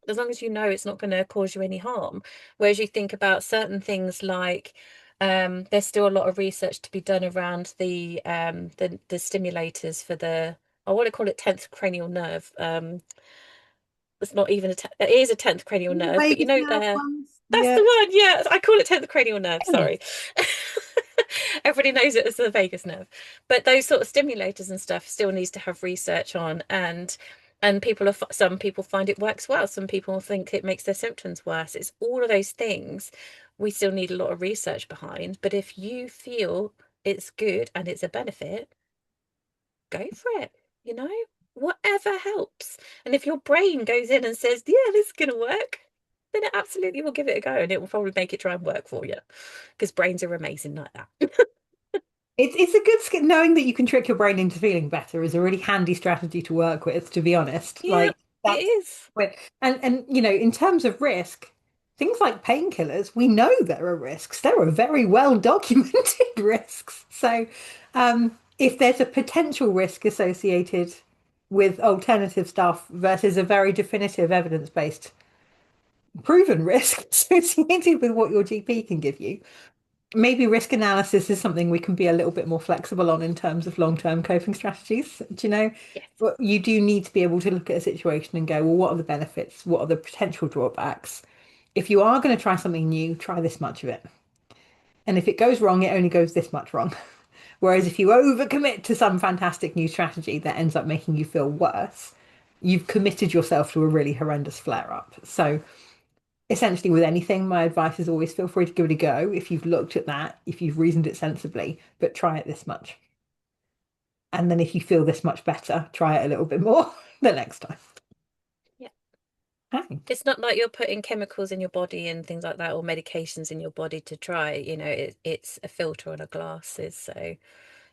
as long as it's not going to cause you any harm. Whereas you think about certain things like there's still a lot of research to be done around the stimulators for the, I want to call it 10th cranial nerve. It's not even it is a 10th cranial nerve, but Vagus nerve ones. that's Yeah. the one. Yeah, I call it 10th cranial nerve. Sorry. Everybody knows it as the vagus nerve. But those sort of stimulators and stuff still needs to have research on, and some people find it works well, some people think it makes their symptoms worse. It's all of those things we still need a lot of research behind. But if you feel it's good and it's a benefit, go for it, you know, whatever helps. And if your brain goes in and says, yeah, this is going to work, then it absolutely will give it a go, and it will probably make it try and work for you because brains are amazing like that. It's a good skill. Knowing that you can trick your brain into feeling better is a really handy strategy to work with, to be honest. Yeah, Like it that's is. and in terms of risk, things like painkillers, we know there are risks. There are very well documented risks. So if there's a potential risk associated with alternative stuff versus a very definitive evidence-based proven risk associated with what your GP can give you, maybe risk analysis is something we can be a little bit more flexible on in terms of long-term coping strategies. Do you know? Yes. But you do need to be able to look at a situation and go, well, what are the benefits? What are the potential drawbacks? If you are going to try something new, try this much of it. And if it goes wrong, it only goes this much wrong. Whereas if you overcommit to some fantastic new strategy that ends up making you feel worse, you've committed yourself to a really horrendous flare up. So essentially with anything, my advice is always feel free to give it a go if you've looked at that, if you've reasoned it sensibly, but try it this much. And then if you feel this much better, try it a little bit more the next time. Yeah. Hi. It's not like you're putting chemicals in your body and things like that, or medications in your body to try. It's a filter on a glasses. So,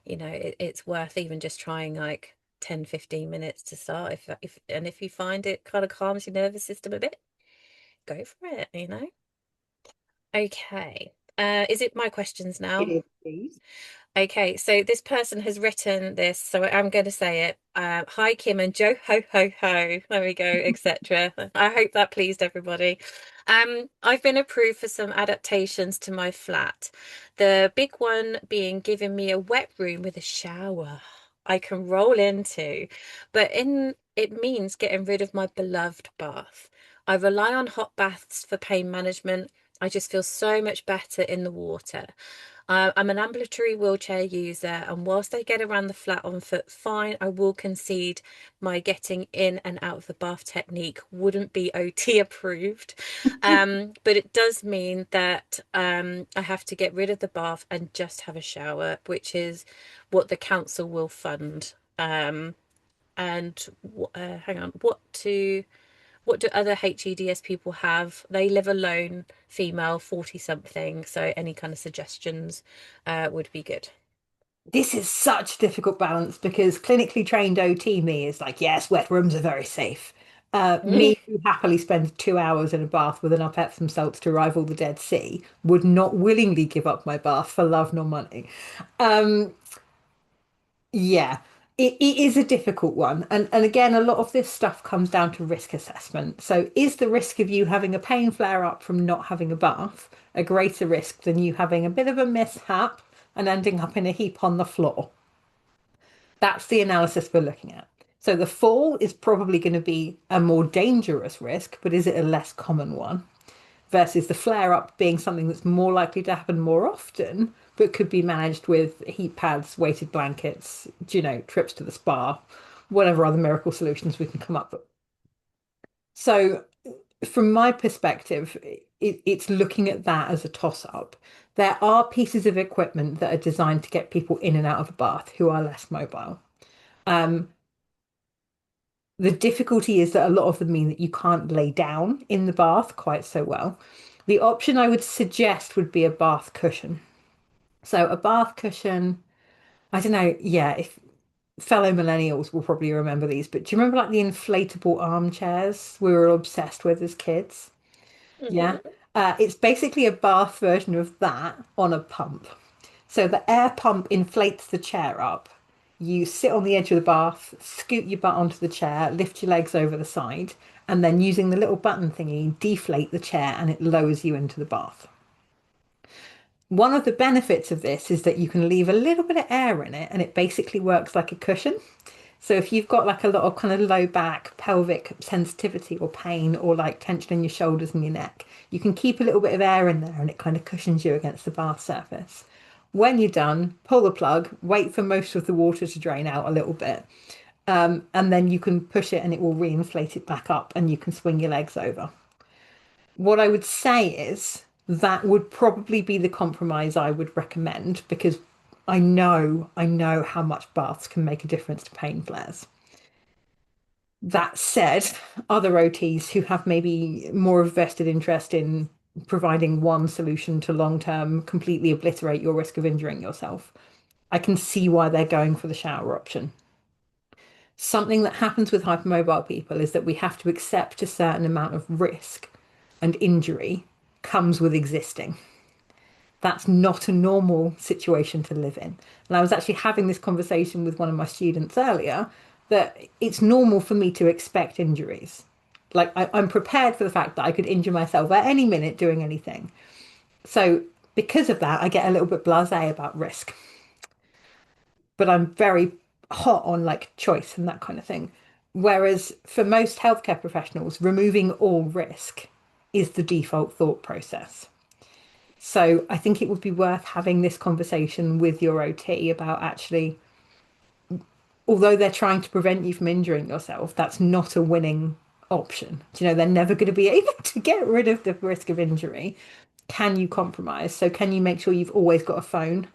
it's worth even just trying like 10, 15 minutes to start. If you find it kind of calms your nervous system a bit, go for it. Okay. Is it my questions It now? is, please. Okay, so this person has written this, so I'm going to say it. Hi, Kim and Joe, ho, ho, ho. There we go, etc. I hope that pleased everybody. I've been approved for some adaptations to my flat. The big one being giving me a wet room with a shower I can roll into, but in it means getting rid of my beloved bath. I rely on hot baths for pain management. I just feel so much better in the water. I'm an ambulatory wheelchair user, and whilst I get around the flat on foot fine, I will concede my getting in and out of the bath technique wouldn't be OT approved. But it does mean that I have to get rid of the bath and just have a shower, which is what the council will fund. And hang on, what do other HEDS people have? They live alone, female, 40 something. So any kind of suggestions would be good. This is such a difficult balance because clinically trained OT me is like, yes, wet rooms are very safe. Me, who happily spends 2 hours in a bath with enough Epsom salts to rival the Dead Sea, would not willingly give up my bath for love nor money. Um, Yeah, it is a difficult one. And again, a lot of this stuff comes down to risk assessment. So is the risk of you having a pain flare up from not having a bath a greater risk than you having a bit of a mishap and ending up in a heap on the floor? That's the analysis we're looking at. So the fall is probably going to be a more dangerous risk, but is it a less common one? Versus the flare up being something that's more likely to happen more often, but could be managed with heat pads, weighted blankets, trips to the spa, whatever other miracle solutions we can come up with. So, from my perspective, it's looking at that as a toss-up. There are pieces of equipment that are designed to get people in and out of a bath who are less mobile. Um, the difficulty is that a lot of them mean that you can't lay down in the bath quite so well. The option I would suggest would be a bath cushion. So a bath cushion, I don't know, yeah, if fellow millennials will probably remember these, but do you remember like the inflatable armchairs we were obsessed with as kids? Yeah. Hmm. It's basically a bath version of that on a pump. So the air pump inflates the chair up. You sit on the edge of the bath, scoot your butt onto the chair, lift your legs over the side, and then using the little button thingy, deflate the chair and it lowers you into the bath. One of the benefits of this is that you can leave a little bit of air in it and it basically works like a cushion. So if you've got like a lot of kind of low back, pelvic sensitivity or pain or like tension in your shoulders and your neck, you can keep a little bit of air in there and it kind of cushions you against the bath surface. When you're done, pull the plug, wait for most of the water to drain out a little bit, and then you can push it and it will reinflate it back up and you can swing your legs over. What I would say is that would probably be the compromise I would recommend because I know how much baths can make a difference to pain flares. That said, other OTs who have maybe more of a vested interest in providing one solution to long term completely obliterate your risk of injuring yourself, I can see why they're going for the shower option. Something that happens with hypermobile people is that we have to accept a certain amount of risk and injury comes with existing. That's not a normal situation to live in. And I was actually having this conversation with one of my students earlier that it's normal for me to expect injuries. Like I'm prepared for the fact that I could injure myself at any minute doing anything. So because of that, I get a little bit blasé about risk, but I'm very hot on like choice and that kind of thing. Whereas for most healthcare professionals, removing all risk is the default thought process. So I think it would be worth having this conversation with your OT about actually, although they're trying to prevent you from injuring yourself, that's not a winning option. Do you know, they're never going to be able to get rid of the risk of injury. Can you compromise? So can you make sure you've always got a phone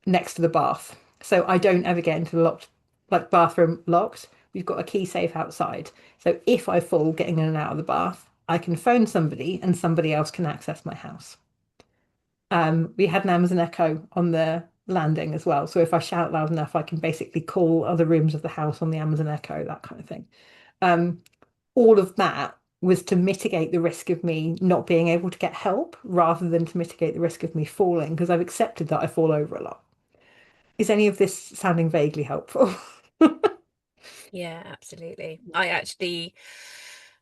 next to the bath? So I don't ever get into the locked, like bathroom locked. We've got a key safe outside. So if I fall getting in and out of the bath, I can phone somebody and somebody else can access my house. We had an Amazon Echo on the landing as well. So if I shout loud enough, I can basically call other rooms of the house on the Amazon Echo, that kind of thing. Um, all of that was to mitigate the risk of me not being able to get help rather than to mitigate the risk of me falling because I've accepted that I fall over a lot. Is any of this sounding vaguely helpful? Yeah, absolutely. I actually,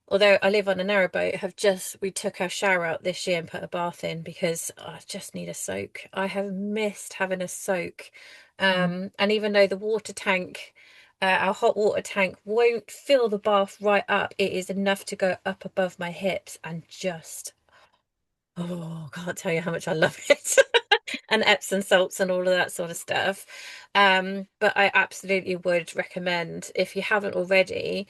although I live on a narrowboat, have just we took our shower out this year and put a bath in because I just need a soak. I have missed having a soak. And even though the water tank, our hot water tank won't fill the bath right up, it is enough to go up above my hips and just, oh, can't tell you how much I love it. And Epsom salts and all of that sort of stuff. But I absolutely would recommend, if you haven't already,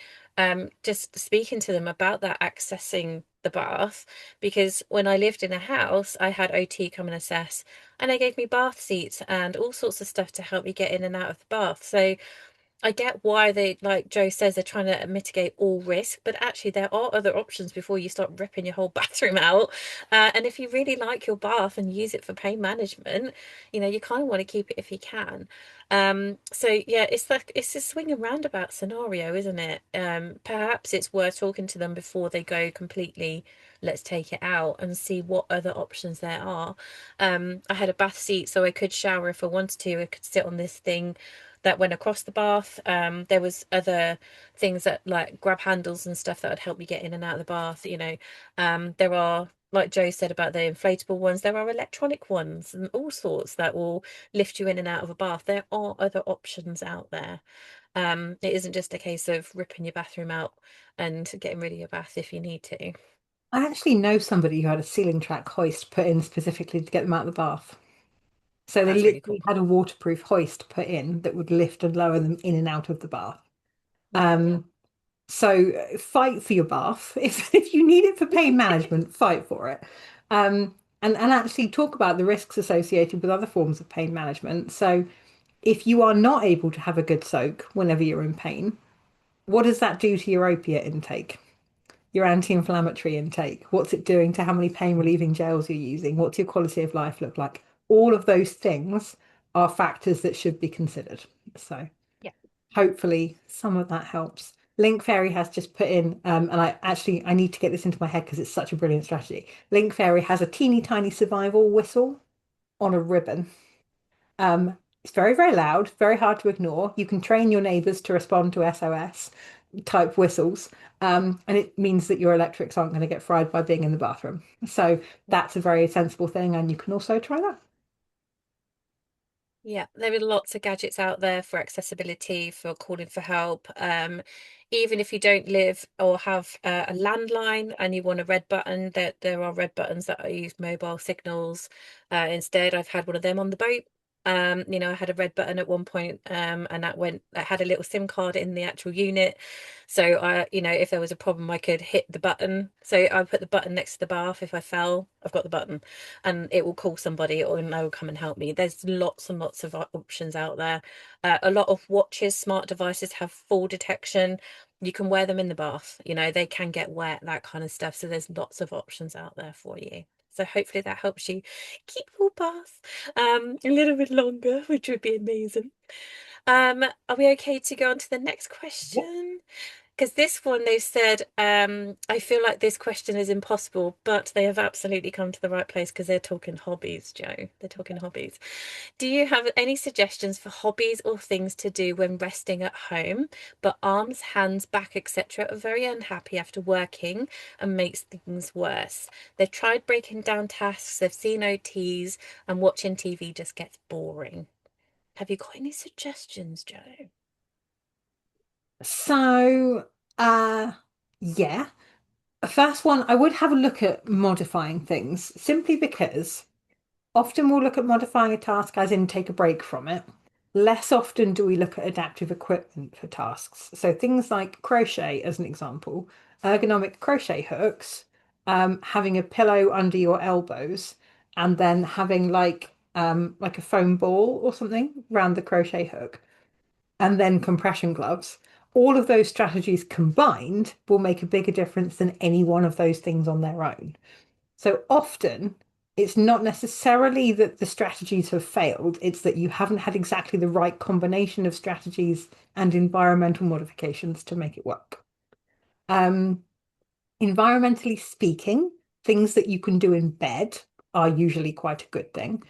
just speaking to them about that, accessing the bath. Because when I lived in a house, I had OT come and assess, and they gave me bath seats and all sorts of stuff to help me get in and out of the bath. So I get why they, like Joe says, they're trying to mitigate all risk, but actually there are other options before you start ripping your whole bathroom out. And if you really like your bath and use it for pain management, you kind of want to keep it if you can. So yeah, it's a swing and roundabout scenario, isn't it? Perhaps it's worth talking to them before they go completely, let's take it out and see what other options there are. I had a bath seat so I could shower if I wanted to. I could sit on this thing that went across the bath. There was other things that like grab handles and stuff that would help you get in and out of the bath. There are, like Joe said about the inflatable ones, there are electronic ones and all sorts that will lift you in and out of a bath. There are other options out there. It isn't just a case of ripping your bathroom out and getting rid of your bath if you need to. I actually know somebody who had a ceiling track hoist put in specifically to get them out of the bath. So they That's really literally cool. had a waterproof hoist put in that would lift and lower them in and out of the bath. Um, So fight for your bath. If you need it for pain management, fight for it. And actually talk about the risks associated with other forms of pain management. So if you are not able to have a good soak whenever you're in pain, what does that do to your opiate intake? Your anti-inflammatory intake? What's it doing to how many pain relieving gels you're using? What's your quality of life look like? All of those things are factors that should be considered. So Yeah. hopefully some of that helps. LinkFairy has just put in, and I need to get this into my head because it's such a brilliant strategy. LinkFairy has a teeny tiny survival whistle on a ribbon. It's very, very loud, very hard to ignore. You can train your neighbors to respond to SOS type whistles. And it means that your electrics aren't going to get fried by being in the bathroom. So that's a very sensible thing, and you can also try that. Yeah, there are lots of gadgets out there for accessibility, for calling for help. Even if you don't live or have a landline and you want a red button, there are red buttons that use mobile signals. Instead, I've had one of them on the boat. I had a red button at one point, and that had a little SIM card in the actual unit. So if there was a problem, I could hit the button. So I put the button next to the bath. If I fell, I've got the button and it will call somebody or they'll come and help me. There's lots and lots of options out there. A lot of watches, smart devices have fall detection. You can wear them in the bath, they can get wet, that kind of stuff. So there's lots of options out there for you. So hopefully that helps you keep your bath a little bit longer, which would be amazing. Are we okay to go on to the next question? Because this one, they said, I feel like this question is impossible, but they have absolutely come to the right place because they're talking hobbies, Joe. They're talking hobbies. Do you have any suggestions for hobbies or things to do when resting at home, but arms, hands, back, etc. are very unhappy after working and makes things worse? They've tried breaking down tasks, they've seen OTs, and watching TV just gets boring. Have you got any suggestions, Joe? So, uh, yeah. First one, I would have a look at modifying things simply because often we'll look at modifying a task as in take a break from it. Less often do we look at adaptive equipment for tasks. So things like crochet, as an example, ergonomic crochet hooks, having a pillow under your elbows, and then having like a foam ball or something around the crochet hook, and then compression gloves. All of those strategies combined will make a bigger difference than any one of those things on their own. So often it's not necessarily that the strategies have failed, it's that you haven't had exactly the right combination of strategies and environmental modifications to make it work. Um, Environmentally speaking, things that you can do in bed are usually quite a good thing.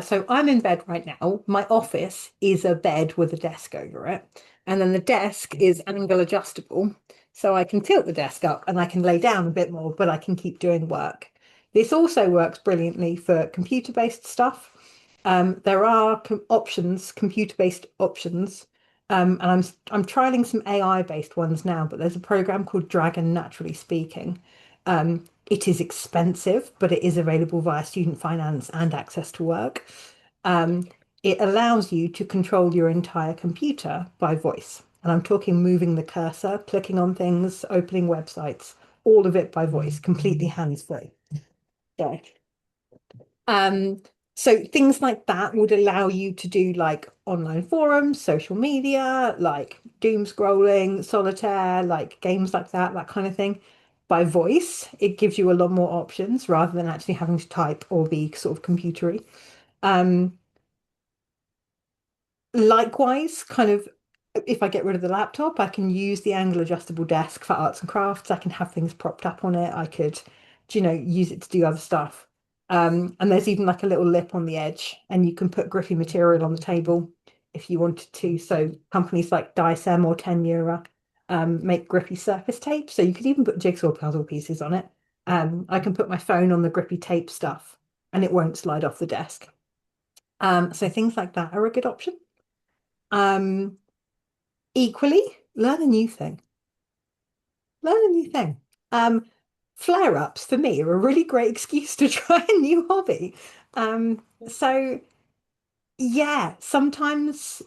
So I'm in bed right now. My office is a bed with a desk over it. And then the desk is angle adjustable. So I can tilt the desk up and I can lay down a bit more, but I can keep doing work. This also works brilliantly for computer-based stuff. There are computer-based options, and I'm trialing some AI-based ones now. But there's a program called Dragon Naturally Speaking. It is expensive, but it is available via student finance and access to work. Um, it allows you to control your entire computer by voice, and I'm talking moving the cursor, clicking on things, opening websites, all of it by voice, completely hands-free. Yeah. Um, so things like that would allow you to do like online forums, social media, like doom scrolling, solitaire, like games like that, that kind of thing. By voice, it gives you a lot more options rather than actually having to type or be sort of computery. Um, Likewise, kind of, if I get rid of the laptop, I can use the angle adjustable desk for arts and crafts. I can have things propped up on it. I could, use it to do other stuff. And there's even like a little lip on the edge, and you can put grippy material on the table if you wanted to. So companies like Dicem or Tenura make grippy surface tape. So you could even put jigsaw puzzle pieces on it. I can put my phone on the grippy tape stuff, and it won't slide off the desk. So things like that are a good option. Um, Equally, learn a new thing. Learn a new thing. Um, Flare-ups for me are a really great excuse to try a new hobby. So yeah, sometimes,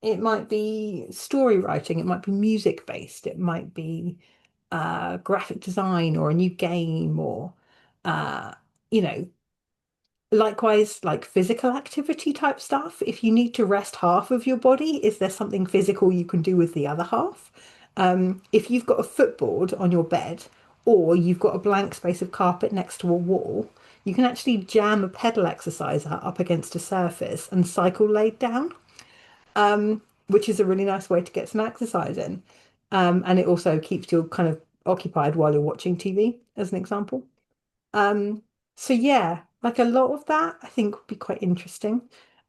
It might be story writing, it might be music based, it might be graphic design or a new game or uh, you know, likewise, like physical activity type stuff. If you need to rest half of your body, is there something physical you can do with the other half? If you've got a footboard on your bed or you've got a blank space of carpet next to a wall, you can actually jam a pedal exerciser up against a surface and cycle laid down, which is a really nice way to get some exercise in. And it also keeps you kind of occupied while you're watching TV, as an example. Um, so yeah, like a lot of that I think would be quite interesting.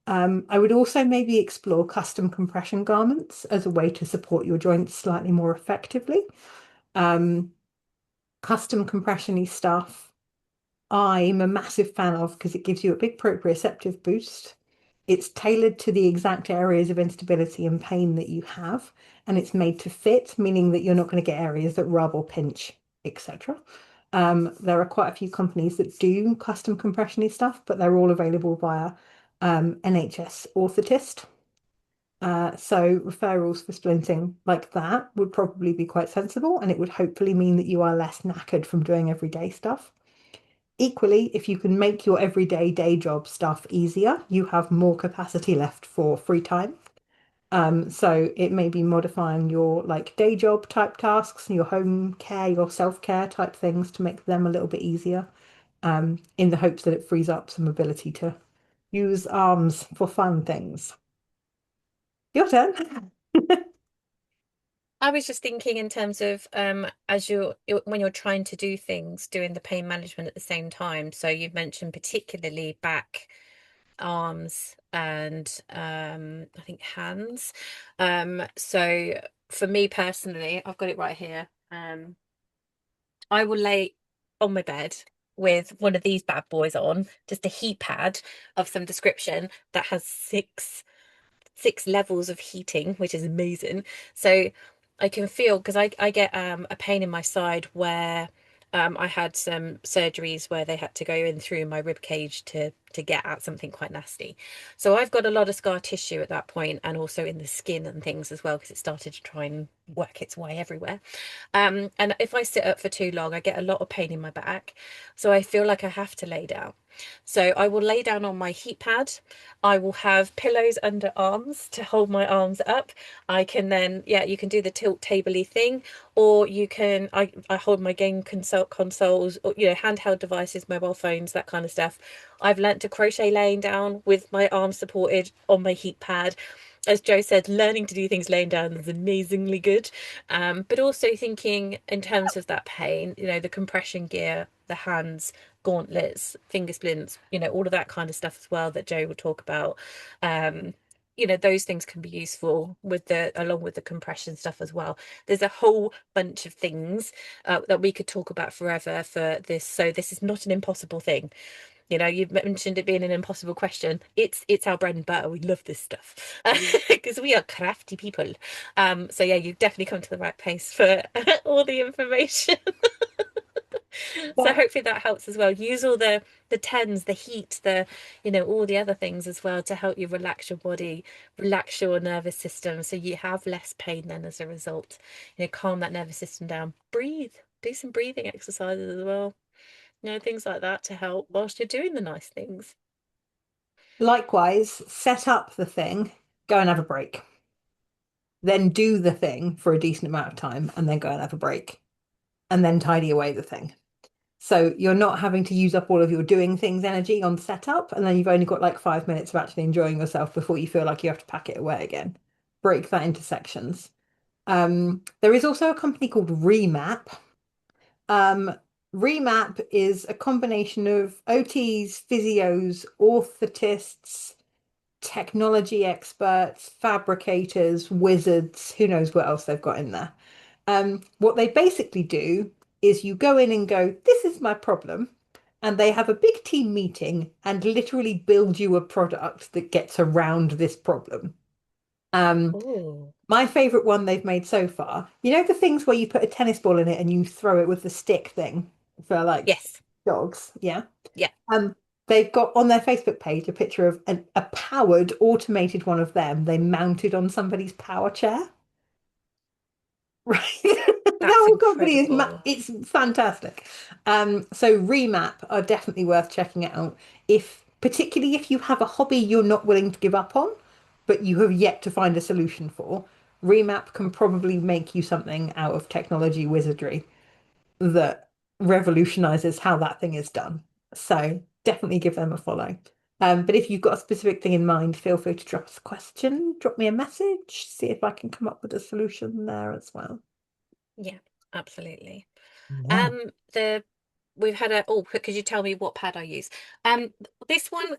I would also maybe explore custom compression garments as a way to support your joints slightly more effectively. Um, Custom compression-y stuff I'm a massive fan of because it gives you a big proprioceptive boost. It's tailored to the exact areas of instability and pain that you have, and it's made to fit, meaning that you're not going to get areas that rub or pinch, etc. There are quite a few companies that do custom compression stuff, but they're all available via NHS Orthotist. So referrals for splinting like that would probably be quite sensible, and it would hopefully mean that you are less knackered from doing everyday stuff. Equally, if you can make your everyday day job stuff easier, you have more capacity left for free time. So it may be modifying your like day job type tasks, your home care, your self-care type things to make them a little bit easier, in the hopes that it frees up some ability to use arms for fun things. Your turn. I was just thinking in terms of as when you're trying to do things, doing the pain management at the same time. So you've mentioned particularly back, arms, and I think hands. So for me personally, I've got it right here. I will lay on my bed with one of these bad boys on, just a heat pad of some description that has six levels of heating, which is amazing. So I can feel because I get a pain in my side where I had some surgeries where they had to go in through my rib cage to get at something quite nasty. So I've got a lot of scar tissue at that point, and also in the skin and things as well, because it started to try and work its way everywhere. And if I sit up for too long, I get a lot of pain in my back. So I feel like I have to lay down. So I will lay down on my heat pad. I will have pillows under arms to hold my arms up. I can then, yeah, you can do the tilt table-y thing, or you can, I hold my game consoles, or, handheld devices, mobile phones, that kind of stuff. I've learnt to crochet laying down with my arms supported on my heat pad. As Joe said, learning to do things laying down is amazingly good. But also thinking in terms of that pain, the compression gear, the hands, gauntlets, finger splints, all of that kind of stuff as well that Joe will talk about. Um, those things can be useful with along with the compression stuff as well. There's a whole bunch of things that we could talk about forever for this. So this is not an impossible thing. You've mentioned it being an impossible question. It's our bread and butter. We love this stuff because we are crafty people. So yeah, you've definitely come to the right place for all the information. So That hopefully that helps as well. Use all the tens, the heat, all the other things as well to help you relax your body, relax your nervous system, so you have less pain then as a result. Calm that nervous system down. Breathe. Do some breathing exercises as well. Things like that to help whilst you're doing the nice things. likewise, set up the thing, go and have a break. Then do the thing for a decent amount of time and then go and have a break. And then tidy away the thing. So you're not having to use up all of your doing things energy on setup, and then you've only got like 5 minutes of actually enjoying yourself before you feel like you have to pack it away again. Break that into sections. There is also a company called Remap. Um, Remap is a combination of OTs, physios, orthotists, technology experts, fabricators, wizards, who knows what else they've got in there. What they basically do is you go in and go, this is my problem. And they have a big team meeting and literally build you a product that gets around this problem. Um, Oh, my favorite one they've made so far, the things where you put a tennis ball in it and you throw it with the stick thing for like yes. dogs, yeah. Yeah. They've got on their Facebook page a picture of a powered automated one of them they mounted on somebody's power chair. Right. That That's whole company is incredible. it's fantastic. So Remap are definitely worth checking out if particularly if you have a hobby you're not willing to give up on, but you have yet to find a solution for. Remap can probably make you something out of technology wizardry that revolutionizes how that thing is done. So definitely give them a follow. But if you've got a specific thing in mind, feel free to drop us a question, drop me a message, see if I can come up with a solution there as well. Yeah, absolutely. Yeah. The we've had a, oh, could you tell me what pad I use? Um, this one,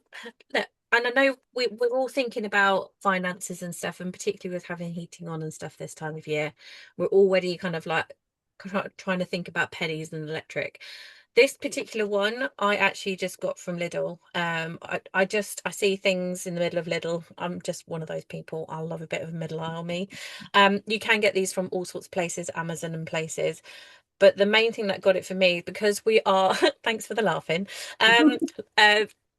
look, and I know we're all thinking about finances and stuff, and particularly with having heating on and stuff this time of year, we're already kind of like trying to think about pennies and electric. This particular one I actually just got from Lidl. I see things in the middle of Lidl. I'm just one of those people. I love a bit of a middle aisle me. You can get these from all sorts of places, Amazon and places. But the main thing that got it for me, because we are, thanks for the laughing. Uh,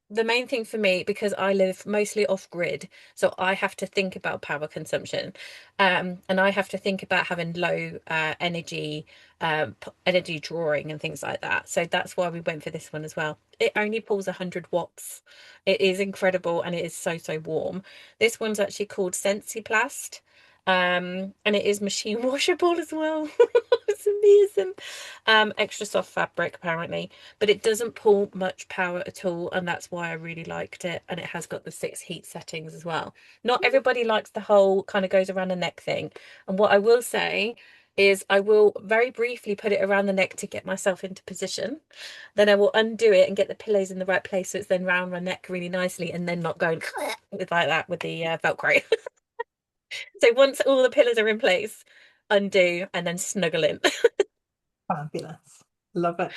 the main thing for me, because I live mostly off grid, so I have to think about power consumption, and I have to think about having low energy drawing and things like that. So that's why we went for this one as well. It only pulls 100 watts. It is incredible and it is so, so warm. This one's actually called Sensiplast. And it is machine washable as well. It's amazing. Extra soft fabric apparently, but it doesn't pull much power at all, and that's why I really liked it. And it has got the 6 heat settings as well. Not everybody likes the whole kind of goes around the neck thing. And what I will say is I will very briefly put it around the neck to get myself into position. Then I will undo it and get the pillows in the right place so it's then round my neck really nicely and then not going with like that with the Velcro. So once all the pillars are in place, undo and then snuggle in. Fabulous. Love it.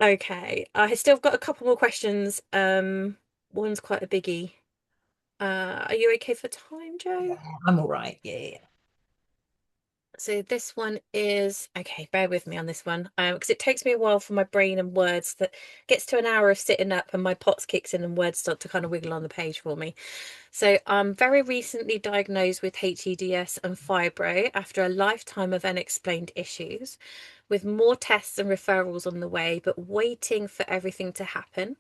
Okay, I still got a couple more questions. One's quite a biggie. Are you okay for time, Joe? Yeah, I'm all right. Yeah, yeah. So this one is okay. Bear with me on this one, because it takes me a while for my brain and words that gets to an hour of sitting up and my pots kicks in and words start to kind of wiggle on the page for me. So I'm very recently diagnosed with HEDS and fibro after a lifetime of unexplained issues, with more tests and referrals on the way, but waiting for everything to happen.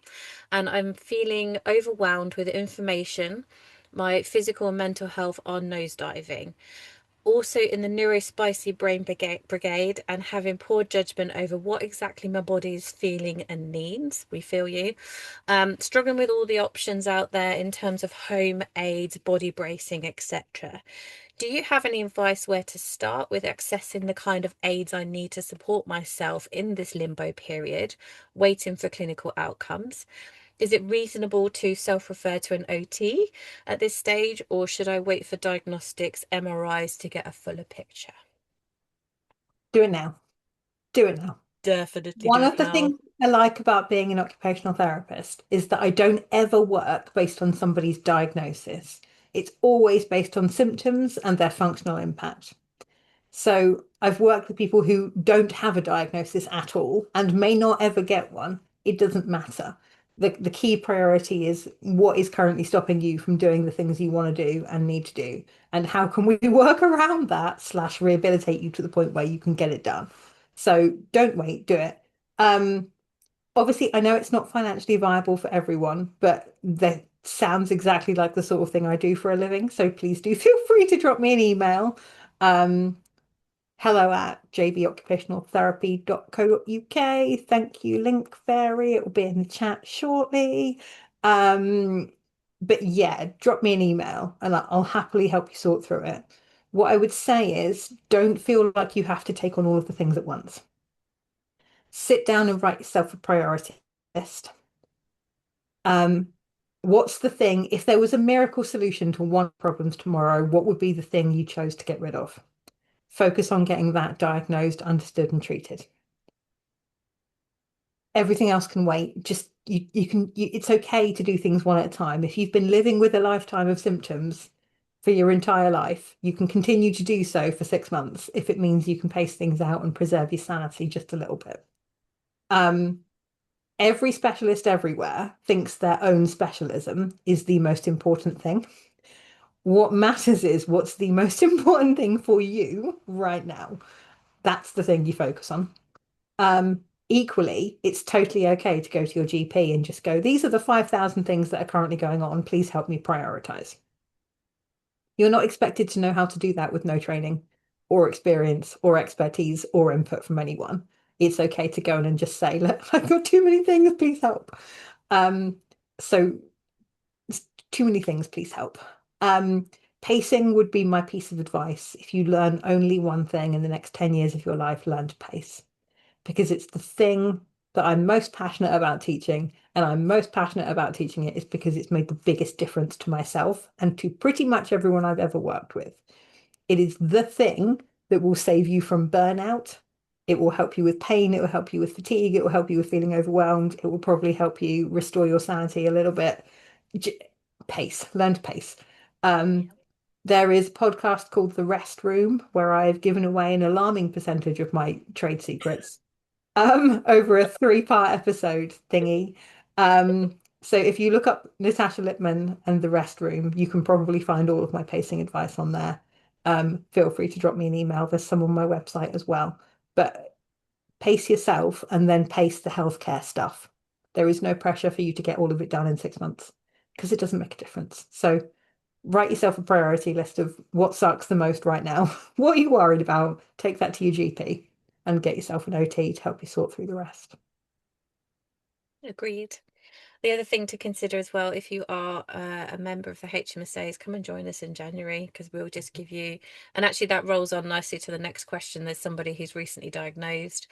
And I'm feeling overwhelmed with information. My physical and mental health are nosediving. Also in the neurospicy brain brigade and having poor judgment over what exactly my body is feeling and needs. We feel you. Struggling with all the options out there in terms of home aids, body bracing, etc. Do you have any advice where to start with accessing the kind of aids I need to support myself in this limbo period, waiting for clinical outcomes? Is it reasonable to self-refer to an OT at this stage, or should I wait for diagnostics, MRIs to get a fuller picture? Do it now. Do it now. Definitely One do of it the now. things I like about being an occupational therapist is that I don't ever work based on somebody's diagnosis. It's always based on symptoms and their functional impact. So I've worked with people who don't have a diagnosis at all and may not ever get one. It doesn't matter. The key priority is what is currently stopping you from doing the things you want to do and need to do, and how can we work around that slash rehabilitate you to the point where you can get it done. So don't wait, do it. Um, Obviously, I know it's not financially viable for everyone, but that sounds exactly like the sort of thing I do for a living. So please do feel free to drop me an email. Um, hello@jboccupationaltherapy.co.uk. Thank you, LinkFairy. It will be in the chat shortly. Um, but yeah, drop me an email and I'll happily help you sort through it. What I would say is don't feel like you have to take on all of the things at once. Sit down and write yourself a priority list. Um, what's the thing? If there was a miracle solution to one of the problems tomorrow, what would be the thing you chose to get rid of? Focus on getting that diagnosed, understood, and treated. Everything else can wait. Just it's okay to do things one at a time. If you've been living with a lifetime of symptoms for your entire life, you can continue to do so for 6 months if it means you can pace things out and preserve your sanity just a little bit. Um, every specialist everywhere thinks their own specialism is the most important thing. What matters is what's the most important thing for you right now. That's the thing you focus on. Equally, it's totally okay to go to your GP and just go, these are the 5,000 things that are currently going on. Please help me prioritize. You're not expected to know how to do that with no training or experience or expertise or input from anyone. It's okay to go in and just say, look, I've got too many things, please help. Um, so too many things, please help. Um, Pacing would be my piece of advice. If you learn only one thing in the next 10 years of your life, learn to pace because it's the thing that I'm most passionate about teaching. And I'm most passionate about teaching it is because it's made the biggest difference to myself and to pretty much everyone I've ever worked with. It is the thing that will save you from burnout. It will help you with pain. It will help you with fatigue. It will help you with feeling overwhelmed. It will probably help you restore your sanity a little bit. Pace, learn to pace. Um, Yeah. there is a podcast called The Rest Room where I've given away an alarming percentage of my trade secrets over a three-part episode thingy. So if you look up Natasha Lippman and The Rest Room, you can probably find all of my pacing advice on there. Feel free to drop me an email. There's some on my website as well. But pace yourself and then pace the healthcare stuff. There is no pressure for you to get all of it done in 6 months because it doesn't make a difference. So write yourself a priority list of what sucks the most right now. What are you worried about? Take that to your GP and get yourself an OT to help you sort through the rest. Agreed. The other thing to consider as well, if you are a member of the HMSA, is come and join us in January because we'll just give you, and actually that rolls on nicely to the next question. There's somebody who's recently diagnosed.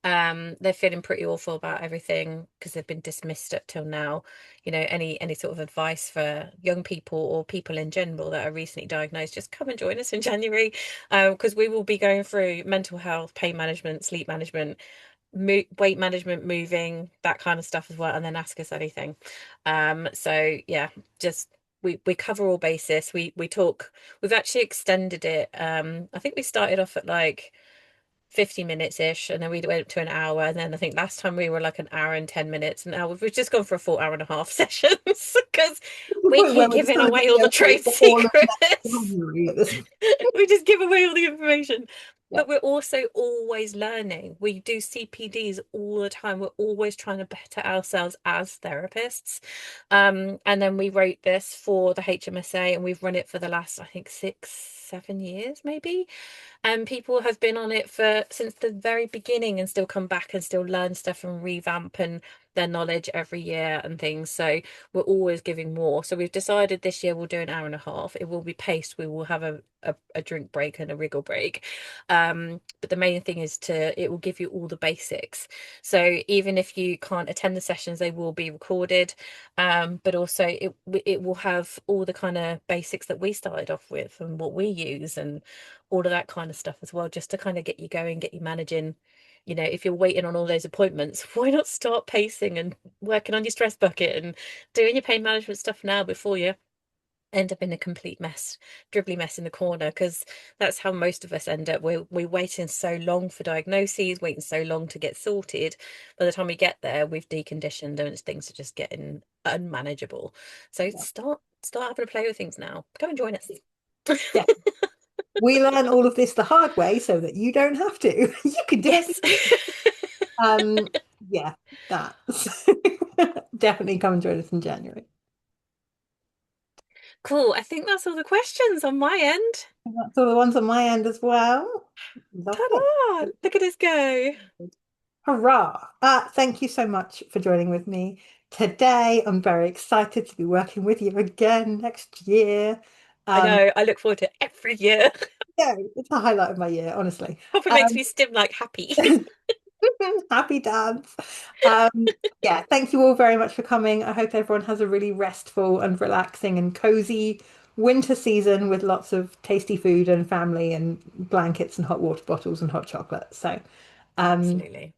They're feeling pretty awful about everything because they've been dismissed up till now. You know, any sort of advice for young people or people in general that are recently diagnosed, just come and join us in January because we will be going through mental health, pain management, sleep management, weight management, moving, that kind of stuff as well, and then ask us anything. So yeah, just we cover all bases. We talk. We've actually extended it. I think we started off at like 50 minutes ish, and then we went to an hour, and then I think last time we were like an hour and 10 minutes, and now we've just gone for a full hour and a half sessions because The we point where keep we're just giving going to away be all the here trade for all of next secrets. January at this point. We just give away all the information. Yeah. But we're also always learning. We do CPDs all the time. We're always trying to better ourselves as therapists. And then we wrote this for the HMSA and we've run it for the last, I think, 6, 7 years, maybe. And people have been on it for since the very beginning and still come back and still learn stuff and revamp and their knowledge every year and things. So we're always giving more. So we've decided this year we'll do an hour and a half. It will be paced. We will have a drink break and a wriggle break. But the main thing is it will give you all the basics. So even if you can't attend the sessions, they will be recorded. But also it will have all the kind of basics that we started off with and what we use and all of that kind of stuff as well, just to kind of get you going, get you managing. You know, if you're waiting on all those appointments, why not start pacing and working on your stress bucket and doing your pain management stuff now before you end up in a complete mess, dribbly mess in the corner? Because that's how most of us end up. We're waiting so long for diagnoses, waiting so long to get sorted. By the time we get there, we've deconditioned and things are just getting unmanageable. So start having to play with things now. Come and join us. Yeah. We learn all of this the hard way so that you don't have to. You can do Yes. it. Um, yeah, that. Definitely come and join us in January. Cool. I think that's all the questions on my end. That's all the ones on my end as well. Lovely. Ta-da! Look at us go. Hurrah. Thank you so much for joining with me today. I'm very excited to be working with you again next year. I Um, know. I look forward to every year. yeah, it's a highlight of my year, honestly. Probably makes Um, me stim like happy. happy dance. Yeah, thank you all very much for coming. I hope everyone has a really restful and relaxing and cozy winter season with lots of tasty food and family and blankets and hot water bottles and hot chocolate. So, um, Absolutely.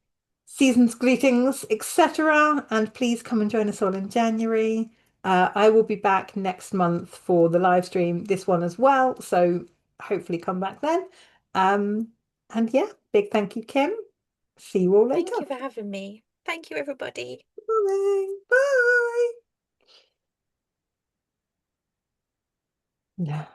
season's greetings, etc. And please come and join us all in January. I will be back next month for the live stream, this one as well. So hopefully come back then. Um, and yeah, big thank you, Kim. See you all later. Thank you for having me. Thank you, everybody. Bye. Bye. Yeah.